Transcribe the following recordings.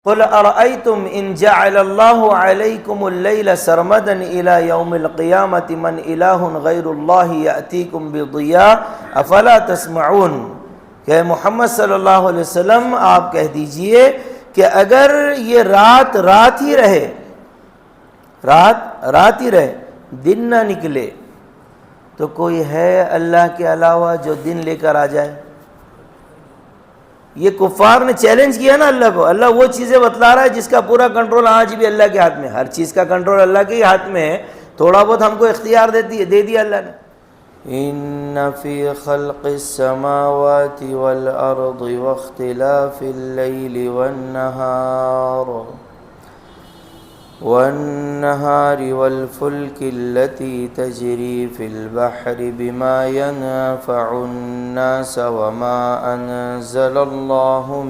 قل ارأيتم ان جعل الله عليكم الليل سرمدا الى يوم القيامة من اله غير الله يأتيكم بضياء افلا تسمعون۔ کہ محمد صلی اللہ علیہ وسلم آپ کہہ دیجئے کہ اگر یہ رات ہی رہے، رات ہی رہے، دن نہ نکلے، تو کوئی ہے اللہ کے علاوہ جو دن لے کر آ جائے؟ یہ کفار نے چیلنج کیا نا اللہ کو۔ اللہ وہ چیزیں بتلا رہا ہے جس کا پورا کنٹرول آج بھی اللہ کے ہاتھ میں، ہر چیز کا کنٹرول اللہ کے ہی ہاتھ میں ہے، تھوڑا بہت ہم کو اختیار دے دیا اللہ نے۔ ان فی خلق السماوات والارض واختلاف اللیل والنهار والفلك التي تجري في البحر بما ينفع الناس وما أنزل الله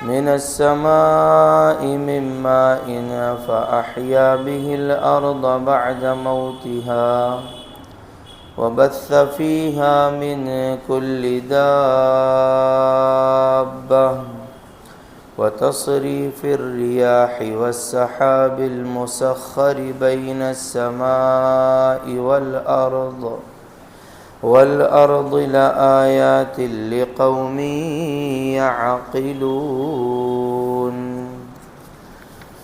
من السماء من ماء فأحيا به الأرض بعد موتها وبث فيها من كل دابة وتصريف الرياح والسحاب المسخر بين السماء والأرض لآيات لقوم يعقلون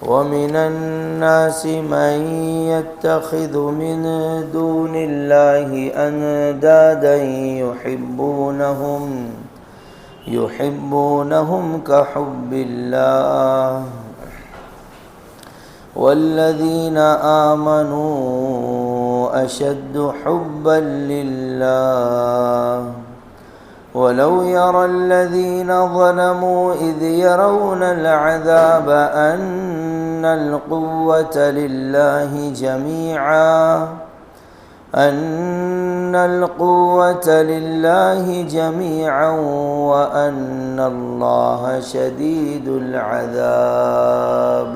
ومن الناس من يتخذ من دون الله أندادا يحبونهم كحب الله والذين آمنوا أشد حبا لله ولو يرى الذين ظلموا إذ يرون العذاب أن القوة لله جميعا وأن الله شديد العذاب۔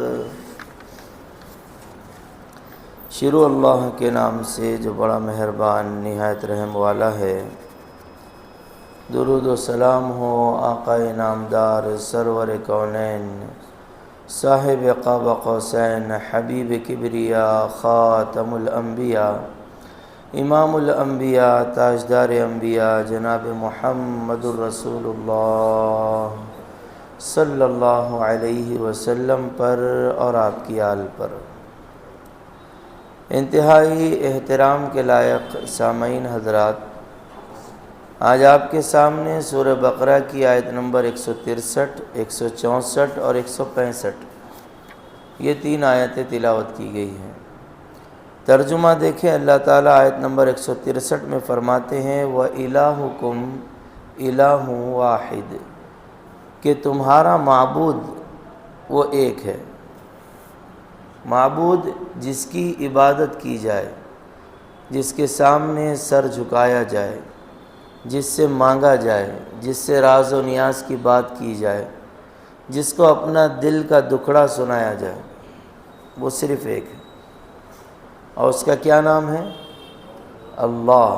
شروع اللہ کے نام سے جو بڑا مہربان نہایت رحم والا ہے۔ درود و سلام ہو آقا نامدار سرور کونین صاحب قاب قوسین حبیب کبریا خاتم الانبیاء امام الانبیاء تاجدار انبیاء جناب محمد الرسول اللہ صلی اللہ علیہ وسلم پر اور آپ کی آل پر۔ انتہائی احترام کے لائق سامعین حضرات، آج آپ کے سامنے سورہ بقرہ کی آیت نمبر 163، 164 اور 165 یہ 3 آیتیں تلاوت کی گئی ہیں۔ ترجمہ دیکھیں، اللہ تعالیٰ آیت نمبر 163 میں فرماتے ہیں وَإِلَٰهُكُمْ إِلَٰهٌ وَاحِدٌ، کہ تمہارا معبود وہ ایک ہے، معبود جس کی عبادت کی جائے، جس کے سامنے سر جھکایا جائے، جس سے مانگا جائے، جس سے راز و نیاز کی بات کی جائے، جس کو اپنا دل کا دکھڑا سنایا جائے، وہ صرف ایک ہے۔ اور اس کا کیا نام ہے؟ اللہ۔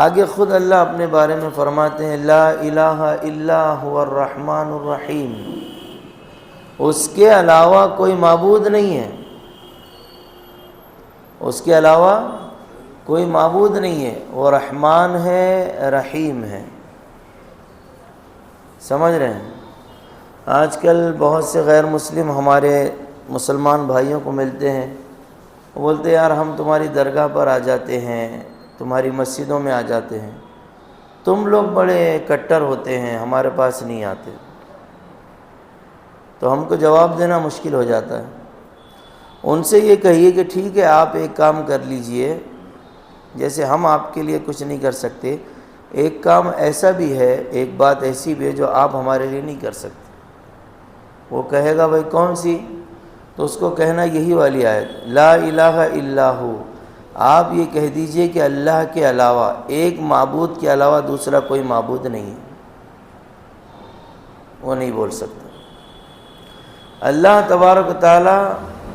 آگے خود اللہ اپنے بارے میں فرماتے ہیں لا الہ الا هو الرحمن الرحیم، اس کے علاوہ کوئی معبود نہیں ہے، اس کے علاوہ کوئی معبود نہیں ہے، وہ رحمان ہے، رحیم ہے۔ سمجھ رہے ہیں؟ آج کل بہت سے غیر مسلم ہمارے مسلمان بھائیوں کو ملتے ہیں، وہ بولتے ہیں یار ہم تمہاری درگاہ پر آ جاتے ہیں، تمہاری مسجدوں میں آ جاتے ہیں، تم لوگ بڑے کٹر ہوتے ہیں، ہمارے پاس نہیں آتے۔ تو ہم کو جواب دینا مشکل ہو جاتا ہے۔ ان سے یہ کہیے کہ ٹھیک ہے آپ ایک کام کر لیجئے، جیسے ہم آپ کے لیے کچھ نہیں کر سکتے، ایک کام ایسا بھی ہے، ایک بات ایسی بھی ہے جو آپ ہمارے لیے نہیں کر سکتے۔ وہ کہے گا بھائی کون سی؟ تو اس کو کہنا یہی والی آیت لا الہ الا ہو، آپ یہ کہہ دیجئے کہ اللہ کے علاوہ، ایک معبود کے علاوہ دوسرا کوئی معبود نہیں ہے، وہ نہیں بول سکتا۔ اللہ تبارک و تعالی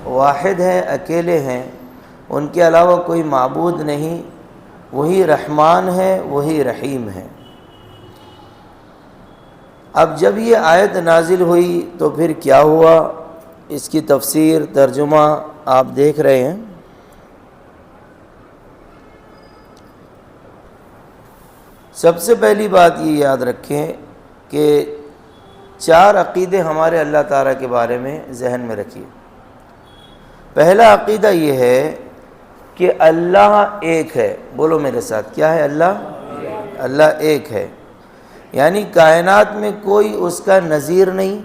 واحد ہیں، اکیلے ہیں، ان کے علاوہ کوئی معبود نہیں، وہی رحمان ہے، وہی رحیم ہے۔ اب جب یہ آیت نازل ہوئی تو پھر کیا ہوا، اس کی تفسیر ترجمہ آپ دیکھ رہے ہیں۔ سب سے پہلی بات یہ یاد رکھیں کہ 4 عقیدے ہمارے اللہ تعالیٰ کے بارے میں ذہن میں رکھیے۔ پہلا عقیدہ یہ ہے کہ اللہ ایک ہے، بولو میرے ساتھ، کیا ہے؟ اللہ ایک ہے، یعنی کائنات میں کوئی اس کا نظیر نہیں۔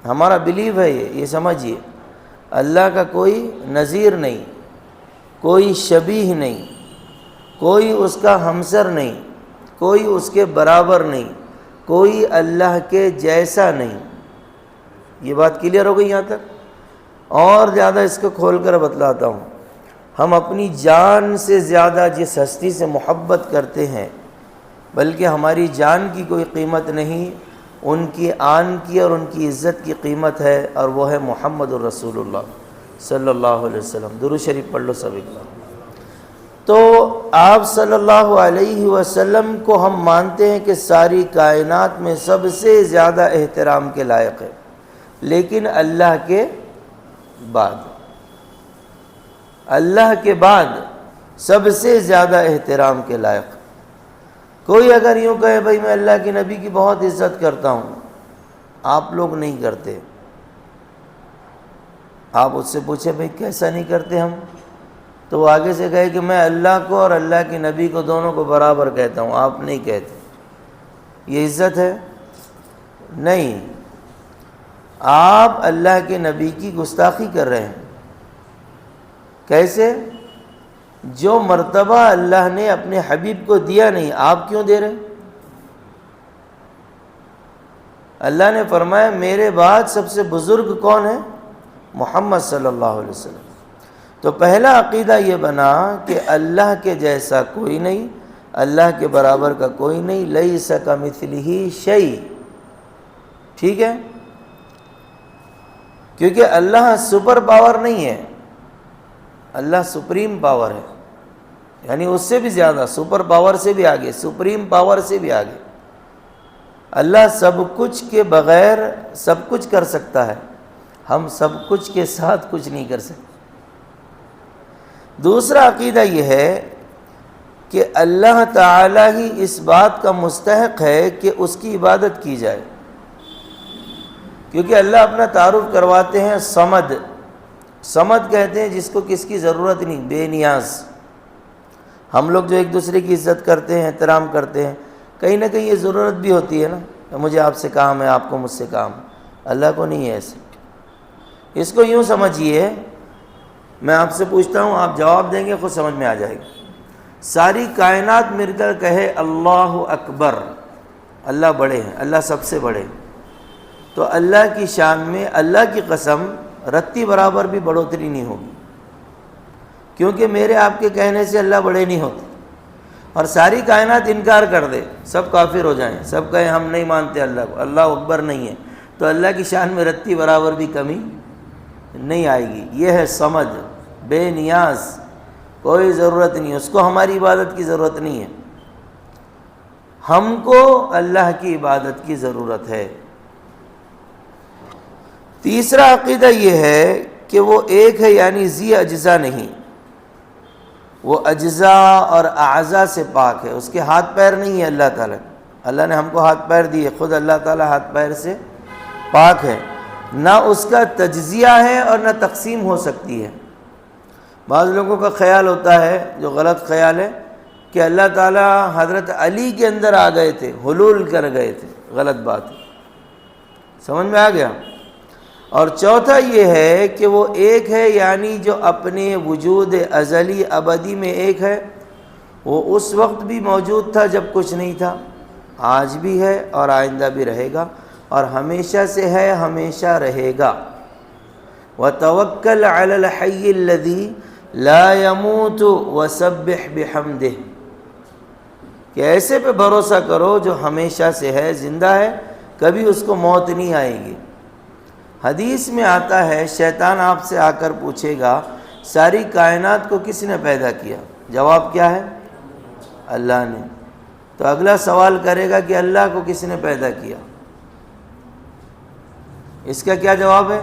ہمارا بلیو ہے یہ سمجھیے، اللہ کا کوئی نظیر نہیں، کوئی شبیہ نہیں، کوئی اس کا ہمسر نہیں، کوئی اس کے برابر نہیں، کوئی اللہ کے جیسا نہیں۔ یہ بات کلیئر ہو گئی یہاں تک؟ اور زیادہ اس کو کھول کر بتلاتا ہوں۔ ہم اپنی جان سے زیادہ جس ہستی سے محبت کرتے ہیں، بلکہ ہماری جان کی کوئی قیمت نہیں، ان کی آن کی اور ان کی عزت کی قیمت ہے، اور وہ ہے محمد الرسول اللہ صلی اللہ علیہ وسلم۔ درود شریف پڑھ لو سب ایک بار۔ تو آپ صلی اللہ علیہ وسلم کو ہم مانتے ہیں کہ ساری کائنات میں سب سے زیادہ احترام کے لائق ہے، لیکن اللہ کے بعد سب سے زیادہ احترام کے لائق۔ کوئی اگر یوں کہے بھائی میں اللہ کے نبی کی بہت عزت کرتا ہوں، آپ لوگ نہیں کرتے، آپ اس سے پوچھیں بھائی کیسا نہیں کرتے ہم، تو وہ آگے سے کہے کہ میں اللہ کو اور اللہ کے نبی کو دونوں کو برابر کہتا ہوں، آپ نہیں کہتے۔ یہ عزت ہے؟ نہیں، آپ اللہ کے نبی کی گستاخی کر رہے ہیں۔ کیسے؟ جو مرتبہ اللہ نے اپنے حبیب کو دیا نہیں، آپ کیوں دے رہے ہیں؟ اللہ نے فرمایا میرے بعد سب سے بزرگ کون ہے؟ محمد صلی اللہ علیہ وسلم۔ تو پہلا عقیدہ یہ بنا کہ اللہ کے جیسا کوئی نہیں، اللہ کے برابر کا کوئی نہیں، لیس کمثلہ شیء۔ ٹھیک ہے؟ کیونکہ اللہ سپر پاور نہیں ہے، اللہ سپریم پاور ہے، یعنی اس سے بھی زیادہ، سپر پاور سے بھی آگے، سپریم پاور سے بھی آگے۔ اللہ سب کچھ کے بغیر سب کچھ کر سکتا ہے، ہم سب کچھ کے ساتھ کچھ نہیں کر سکتے۔ دوسرا عقیدہ یہ ہے کہ اللہ تعالی ہی اس بات کا مستحق ہے کہ اس کی عبادت کی جائے، کیونکہ اللہ اپنا تعارف کرواتے ہیں صمد۔ صمد کہتے ہیں جس کو کس کی ضرورت نہیں، بے نیاز۔ ہم لوگ جو ایک دوسرے کی عزت کرتے ہیں، احترام کرتے ہیں، کہیں نہ کہیں یہ ضرورت بھی ہوتی ہے نا، مجھے آپ سے کام ہے، آپ کو مجھ سے کام۔ اللہ کو نہیں ہے ایسے۔ اس کو یوں سمجھیے، میں آپ سے پوچھتا ہوں، آپ جواب دیں گے، خود سمجھ میں آ جائے گا۔ ساری کائنات مل کر کہے اللہ اکبر، اللہ بڑے ہیں، اللہ سب سے بڑے، تو اللہ کی شان میں اللہ کی قسم رتی برابر بھی بڑھوتری نہیں ہوگی، کیونکہ میرے آپ کے کہنے سے اللہ بڑے نہیں ہوتے۔ اور ساری کائنات انکار کر دے، سب کافر ہو جائیں، سب کہیں ہم نہیں مانتے اللہ کو، اللہ اکبر نہیں ہے، تو اللہ کی شان میں رتی برابر بھی کمی نہیں آئے گی۔ یہ ہے سمجھ، بے نیاز، کوئی ضرورت نہیں، اس کو ہماری عبادت کی ضرورت نہیں ہے، ہم کو اللہ کی عبادت کی ضرورت ہے۔ تیسرا عقیدہ یہ ہے کہ وہ ایک ہے، یعنی ذی اجزا نہیں، وہ اجزاء اور اعضاء سے پاک ہے، اس کے ہاتھ پیر نہیں ہے اللہ تعالیٰ۔ اللہ نے ہم کو ہاتھ پیر دیے، خود اللہ تعالیٰ ہاتھ پیر سے پاک ہے، نہ اس کا تجزیہ ہے اور نہ تقسیم ہو سکتی ہے۔ بعض لوگوں کا خیال ہوتا ہے، جو غلط خیال ہے، کہ اللہ تعالیٰ حضرت علی کے اندر آ گئے تھے، حلول کر گئے تھے، غلط بات ہے۔ سمجھ میں آ گیا؟ اور چوتھا یہ ہے کہ وہ ایک ہے، یعنی جو اپنے وجود ازلی ابدی میں ایک ہے، وہ اس وقت بھی موجود تھا جب کچھ نہیں تھا، آج بھی ہے اور آئندہ بھی رہے گا، اور ہمیشہ سے ہے، ہمیشہ رہے گا۔ وَتَوَكَّلْ عَلَى الْحَيِّ الَّذِي لَا يَمُوتُ وَسَبِّحْ بِحَمْدِهِ، کہ ایسے پہ بھروسہ کرو جو ہمیشہ سے ہے، زندہ ہے، کبھی اس کو موت نہیں آئے گی۔ حدیث میں آتا ہے شیطان آپ سے آ کر پوچھے گا ساری کائنات کو کس نے پیدا کیا؟ جواب کیا ہے؟ اللہ نے۔ تو اگلا سوال کرے گا کہ اللہ کو کس نے پیدا کیا؟ اس کا کیا جواب ہے؟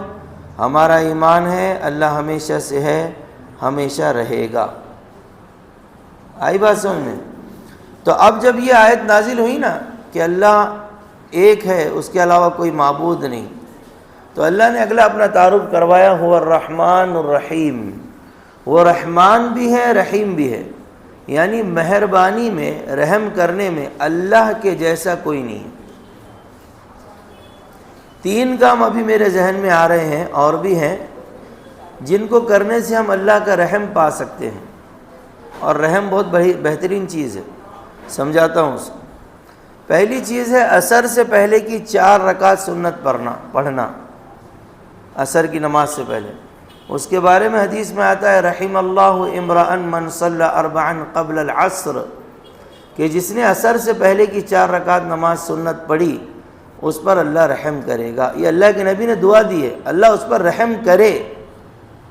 ہمارا ایمان ہے اللہ ہمیشہ سے ہے، ہمیشہ رہے گا۔ آئی بات سمجھ میں؟ تو اب جب یہ آیت نازل ہوئی نا کہ اللہ ایک ہے، اس کے علاوہ کوئی معبود نہیں، تو اللہ نے اگلا اپنا تعارف کروایا، هو الرحمن الرحیم، وہ رحمان بھی ہے رحیم بھی ہے، یعنی مہربانی میں، رحم کرنے میں اللہ کے جیسا کوئی نہیں ہے۔ تین کام ابھی میرے ذہن میں آ رہے ہیں، اور بھی ہیں جن کو کرنے سے ہم اللہ کا رحم پا سکتے ہیں، اور رحم بہت بہترین چیز ہے، سمجھاتا ہوں اس کو۔ پہلی چیز ہے عصر سے پہلے کی 4 رکعت سنت پڑھنا، عصر کی نماز سے پہلے۔ اس کے بارے میں حدیث میں آتا ہے رحم اللہ امرأ من صلی 4 قبل العصر، کہ جس نے عصر سے پہلے کی 4 رکعت نماز سنت پڑھی اس پر اللہ رحم کرے گا۔ یہ اللہ کے نبی نے دعا دی ہے، اللہ اس پر رحم کرے۔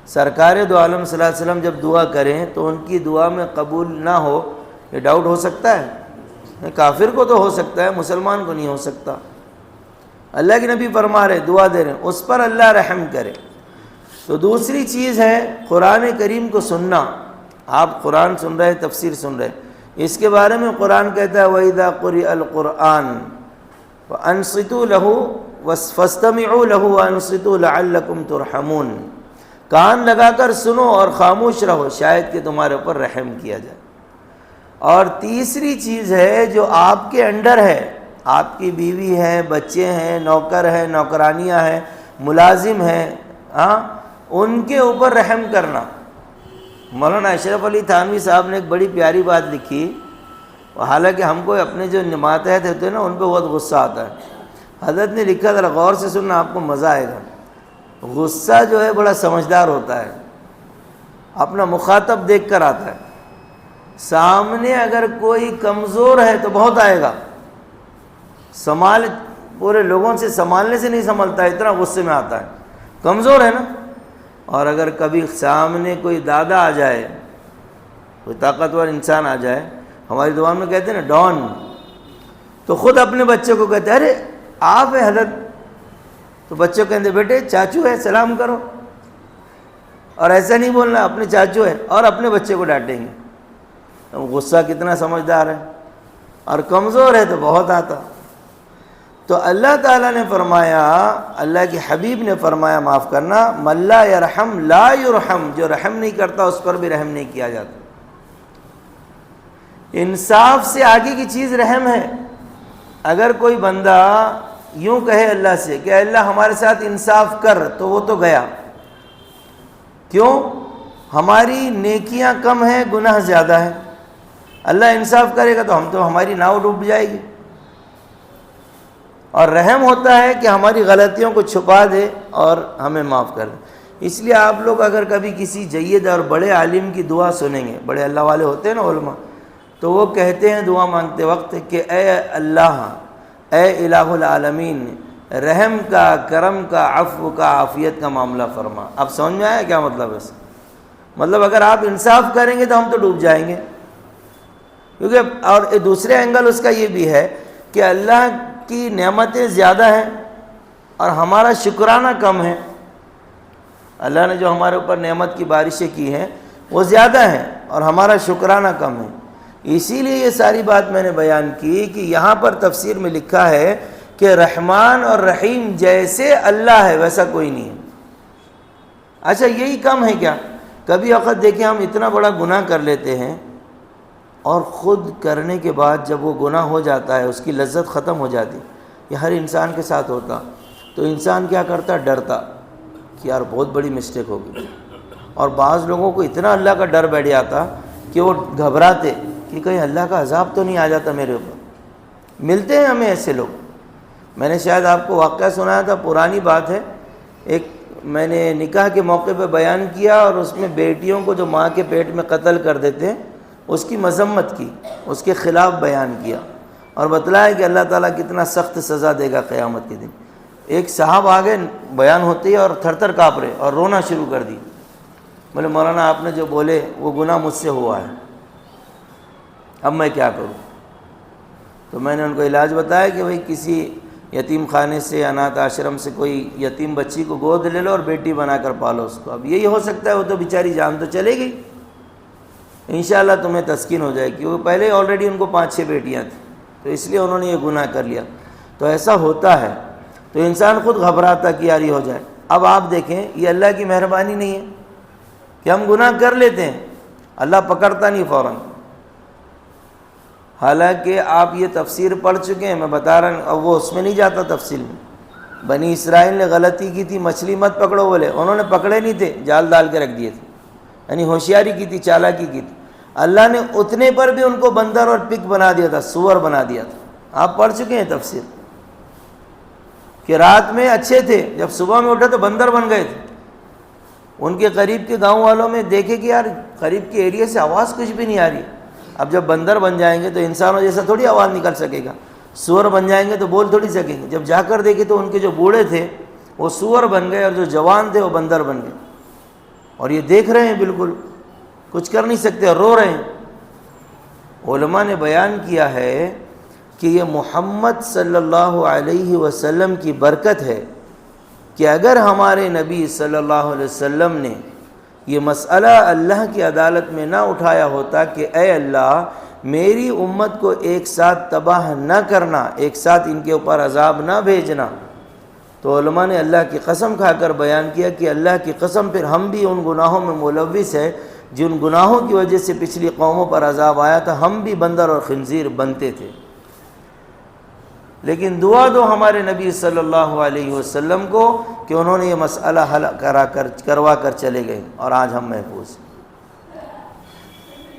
سرکار دو عالم صلی اللہ علیہ وسلم جب دعا کریں تو ان کی دعا میں قبول نہ ہو، یہ ڈاؤٹ ہو سکتا ہے؟ کافر کو تو ہو سکتا ہے، مسلمان کو نہیں ہو سکتا۔ اللہ کے نبی فرما رہے، دعا دے رہے ہیں، اس پر اللہ رحم کرے۔ تو دوسری چیز ہے قرآن کریم کو سننا۔ آپ قرآن سن رہے، تفسیر سن رہے، اس کے بارے میں قرآن کہتا ہے وَإِذَا قُرِئَ الْقُرْآنُ وَأَنصِتُوا لَهُ فَاسْتَمِعُوا لَهُ وَأَنصِتُوا لَعَلَّكُمْ تُرْحَمُونَ، کان لگا کر سنو اور خاموش رہو شاید کہ تمہارے اوپر رحم کیا جائے۔ اور تیسری چیز ہے جو آپ کے انڈر ہے، آپ کی بیوی ہے، بچے ہیں، نوکر ہیں، نوکرانیاں ہیں، ملازم ہیں، ان کے اوپر رحم کرنا۔ مولانا اشرف علی تھانوی صاحب نے ایک بڑی پیاری بات لکھی، حالانکہ ہم کو اپنے جو ماتحت ہوتے ہیں نا ان پہ بہت غصہ آتا ہے۔ حضرت نے لکھا، ذرا غور سے سننا، آپ کو مزہ آئے گا۔ غصہ جو ہے بڑا سمجھدار ہوتا ہے، اپنا مخاطب دیکھ کر آتا ہے۔ سامنے اگر کوئی کمزور ہے تو بہت آئے گا، پورے لوگوں سے سنبھالنے سے نہیں سنبھلتا، اتنا غصے میں آتا ہے، کمزور ہے نا۔ اور اگر کبھی سامنے کوئی دادا آ جائے، کوئی طاقتور انسان آ جائے، ہماری زبان میں کہتے ہیں نا ڈان، تو خود اپنے بچے کو کہتے ہیں ارے آپ ہیں حضرت، تو بچے کو کہتے بیٹے چاچو ہے سلام کرو، اور ایسا نہیں بولنا اپنے چاچو ہے، اور اپنے بچے کو ڈانٹیں گے۔ تو غصہ کتنا سمجھدار ہے، اور کمزور ہے تو بہت آتا۔ تو اللہ تعالیٰ نے فرمایا، اللہ کے حبیب نے فرمایا، معاف کرنا، من لا یرحم لا یرحم، جو رحم نہیں کرتا اس پر بھی رحم نہیں کیا جاتا۔ انصاف سے آگے کی چیز رحم ہے۔ اگر کوئی بندہ یوں کہے اللہ سے کہ اللہ ہمارے ساتھ انصاف کر، تو وہ تو گیا۔ کیوں؟ ہماری نیکیاں کم ہیں، گناہ زیادہ ہے۔ اللہ انصاف کرے گا تو ہماری ناؤ ڈوب جائے گی۔ اور رحم ہوتا ہے کہ ہماری غلطیوں کو چھپا دے اور ہمیں معاف کر دے۔ اس لیے آپ لوگ اگر کبھی کسی جید اور بڑے عالم کی دعا سنیں گے، بڑے اللہ والے ہوتے ہیں نا علماء، تو وہ کہتے ہیں دعا مانگتے وقت کہ اے اللہ، اے الہ العالمین، رحم کا، کرم کا، عفو کا، عافیت کا معاملہ فرما۔ اب سمجھ میں آیا کیا مطلب ہے؟ مطلب اگر آپ انصاف کریں گے تو ہم تو ڈوب جائیں گے، کیونکہ اور دوسرے اینگل اس کا یہ بھی ہے کہ اللہ کی نعمتیں زیادہ ہیں اور ہمارا شکرانہ کم ہے۔ اللہ نے جو ہمارے اوپر نعمت کی بارشیں کی ہیں وہ زیادہ ہیں اور ہمارا شکرانہ کم ہے۔ اسی لیے یہ ساری بات میں نے بیان کی کہ یہاں پر تفسیر میں لکھا ہے کہ رحمان اور رحیم جیسے اللہ ہے ویسا کوئی نہیں ہے۔ اچھا یہی کم ہے کیا؟ کبھی وقت دیکھیں ہم اتنا بڑا گناہ کر لیتے ہیں اور خود کرنے کے بعد جب وہ گناہ ہو جاتا ہے اس کی لذت ختم ہو جاتی۔ یہ ہر انسان کے ساتھ ہوتا، تو انسان کیا کرتا؟ ڈرتا کہ یار بہت بڑی مسٹیک ہوگی۔ اور بعض لوگوں کو اتنا اللہ کا ڈر بیٹھ جاتا کہ وہ گھبراتے کہ کہیں اللہ کا عذاب تو نہیں آ جاتا میرے اوپر۔ ملتے ہیں ہمیں ایسے لوگ۔ میں نے شاید آپ کو واقعہ سنایا تھا، پرانی بات ہے، ایک میں نے نکاح کے موقع پہ بیان کیا اور اس میں بیٹیوں کو جو ماں کے پیٹ میں قتل کر دیتے ہیں اس کی مذمت کی، اس کے خلاف بیان کیا اور بتلایا کہ اللہ تعالیٰ کتنا سخت سزا دے گا قیامت کے دن۔ ایک صاحب آگے بیان ہوتے ہی اور تھر تھر کانپ رہے اور رونا شروع کر دی۔ بولے مولانا آپ نے جو بولے وہ گناہ مجھ سے ہوا ہے، اب میں کیا کروں؟ تو میں نے ان کو علاج بتایا کہ بھئی کسی یتیم خانے سے، اناتھ آشرم سے کوئی یتیم بچی کو گود لے لو اور بیٹی بنا کر پالو اس کو. اب یہی ہو سکتا ہے، وہ تو بیچاری جان تو چلے گئی، انشاءاللہ تمہیں تسکین ہو جائے گی. وہ پہلے آلریڈی ان کو 5-6 بیٹیاں تھیں، تو اس لیے انہوں نے یہ گناہ کر لیا. تو ایسا ہوتا ہے، تو انسان خود گھبراتا کہ یار یہ ہو جائے. اب آپ دیکھیں، یہ اللہ کی مہربانی نہیں ہے کہ ہم گناہ کر لیتے ہیں، اللہ پکڑتا نہیں فوراً. حالانکہ آپ یہ تفسیر پڑھ چکے ہیں، میں بتا رہا ہوں، اب وہ اس میں نہیں جاتا تفصیل میں. بنی اسرائیل نے غلطی کی تھی، مچھلی مت پکڑو بولے، انہوں نے پکڑے نہیں تھے، جال ڈال کے رکھ دیے تھے، یعنی ہوشیاری کی تھی، چالاکی کی تھی. اللہ نے اتنے پر بھی ان کو بندر اور پگ بنا دیا تھا، سور بنا دیا تھا. آپ پڑھ چکے ہیں تفسیر کہ رات میں اچھے تھے، جب صبح میں اٹھے تو بندر بن گئے تھے. ان کے قریب کے گاؤں والوں میں دیکھے کہ یار قریب کے ایریا سے آواز کچھ بھی نہیں آ رہی. اب جب بندر بن جائیں گے تو انسانوں جیسا تھوڑی آواز نکل سکے گا، سور بن جائیں گے تو بول تھوڑی سکیں گے. جب جا کر دیکھے تو ان کے جو بوڑھے تھے وہ سور بن گئے اور جو جوان تھے وہ بندر بن گئے. اور یہ دیکھ رہے ہیں، بالکل کچھ کر نہیں سکتے اور رو رہے ہیں. علماء نے بیان کیا ہے کہ یہ محمد صلی اللہ علیہ وسلم کی برکت ہے کہ اگر ہمارے نبی صلی اللہ علیہ وسلم نے یہ مسئلہ اللہ کی عدالت میں نہ اٹھایا ہوتا کہ اے اللہ میری امت کو ایک ساتھ تباہ نہ کرنا، ایک ساتھ ان کے اوپر عذاب نہ بھیجنا، تو علماء نے اللہ کی قسم کھا کر بیان کیا کہ اللہ کی قسم پھر ہم بھی ان گناہوں میں ملوث ہے جن گناہوں کی وجہ سے پچھلی قوموں پر عذاب آیا تھا. ہم بھی بندر اور خنزیر بنتے تھے. لیکن دعا دو ہمارے نبی صلی اللہ علیہ وسلم کو کہ انہوں نے یہ مسئلہ حل کروا کر چلے گئے اور آج ہم محفوظ.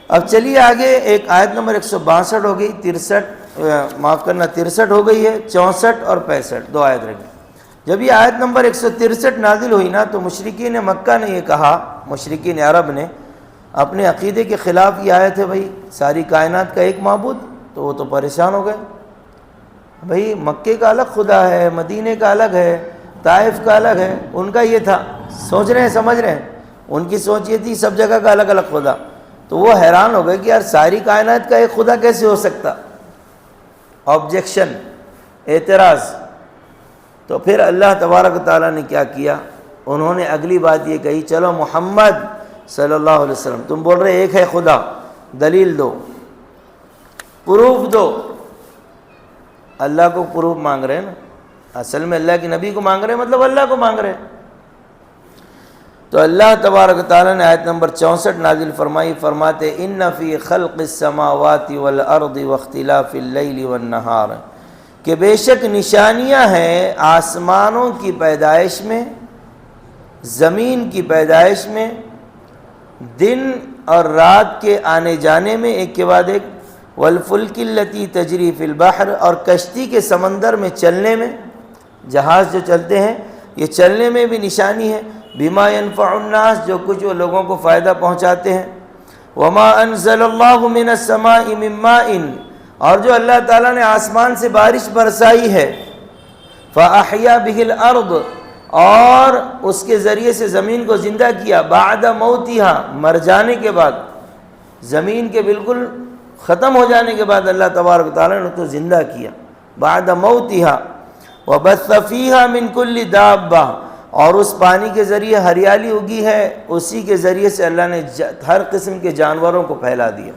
اب چلیے آگے، ایک آیت نمبر 162 ہو گئی، 63 ہو گئی ہے، 64 اور 65 دو آیت رہی. جب یہ آیت نمبر 163 نازل ہوئی نا تو مشرکین مکہ نے یہ کہا، مشرکین عرب نے اپنے عقیدے کے خلاف یہ آیت ہے بھائی ساری کائنات کا ایک معبود، تو وہ تو پریشان ہو گئے. بھائی مکے کا الگ خدا ہے، مدینے کا الگ ہے، طائف کا الگ ہے. ان کا یہ تھا، سوچ رہے ہیں، سمجھ رہے ہیں، ان کی سوچ یہ تھی سب جگہ کا الگ الگ خدا. تو وہ حیران ہو گئے کہ یار ساری کائنات کا ایک خدا کیسے ہو سکتا. آبجیکشن، اعتراض. تو پھر اللہ تبارک و تعالیٰ نے کیا کیا، انہوں نے اگلی بات یہ کہی، چلو محمد صلی اللہ علیہ وسلم تم بول رہے ایک ہے خدا، دلیل دو، پروف دو. اللہ کو پروف مانگ رہے ہیں نا، اصل میں اللہ کے نبی کو مانگ رہے ہیں، مطلب اللہ کو مانگ رہے ہیں. تو اللہ تبارک و تعالیٰ نے آیت نمبر 64 نازل فرمائی، فرماتے ان فی خلق السماوات والارض واختلاف اللیل والنہار، کہ بے شک نشانیاں ہیں آسمانوں کی پیدائش میں، زمین کی پیدائش میں، دن اور رات کے آنے جانے میں ایک کے بعد ایک، والفلک التی تجری فی البحر، اور کشتی کے سمندر میں چلنے میں، جہاز جو چلتے ہیں یہ چلنے میں بھی نشانی ہے، بما ينفع الناس، جو کچھ وہ لوگوں کو فائدہ پہنچاتے ہیں، وما انزل اللہ من السماء من ماء، اور جو اللہ تعالیٰ نے آسمان سے بارش برسائی ہے، فاحیا به الارض، اور اس کے ذریعے سے زمین کو زندہ کیا، بعد موتها، مر جانے کے بعد، زمین کے بالکل ختم ہو جانے کے بعد اللہ تبارک و تعالیٰ نے اس کو زندہ کیا، بعد موتها، وبث فیہا من کل دابہ، اور اس پانی کے ذریعے ہریالی اگی ہے، اسی کے ذریعے سے اللہ نے ہر قسم کے جانوروں کو پھیلا دیا،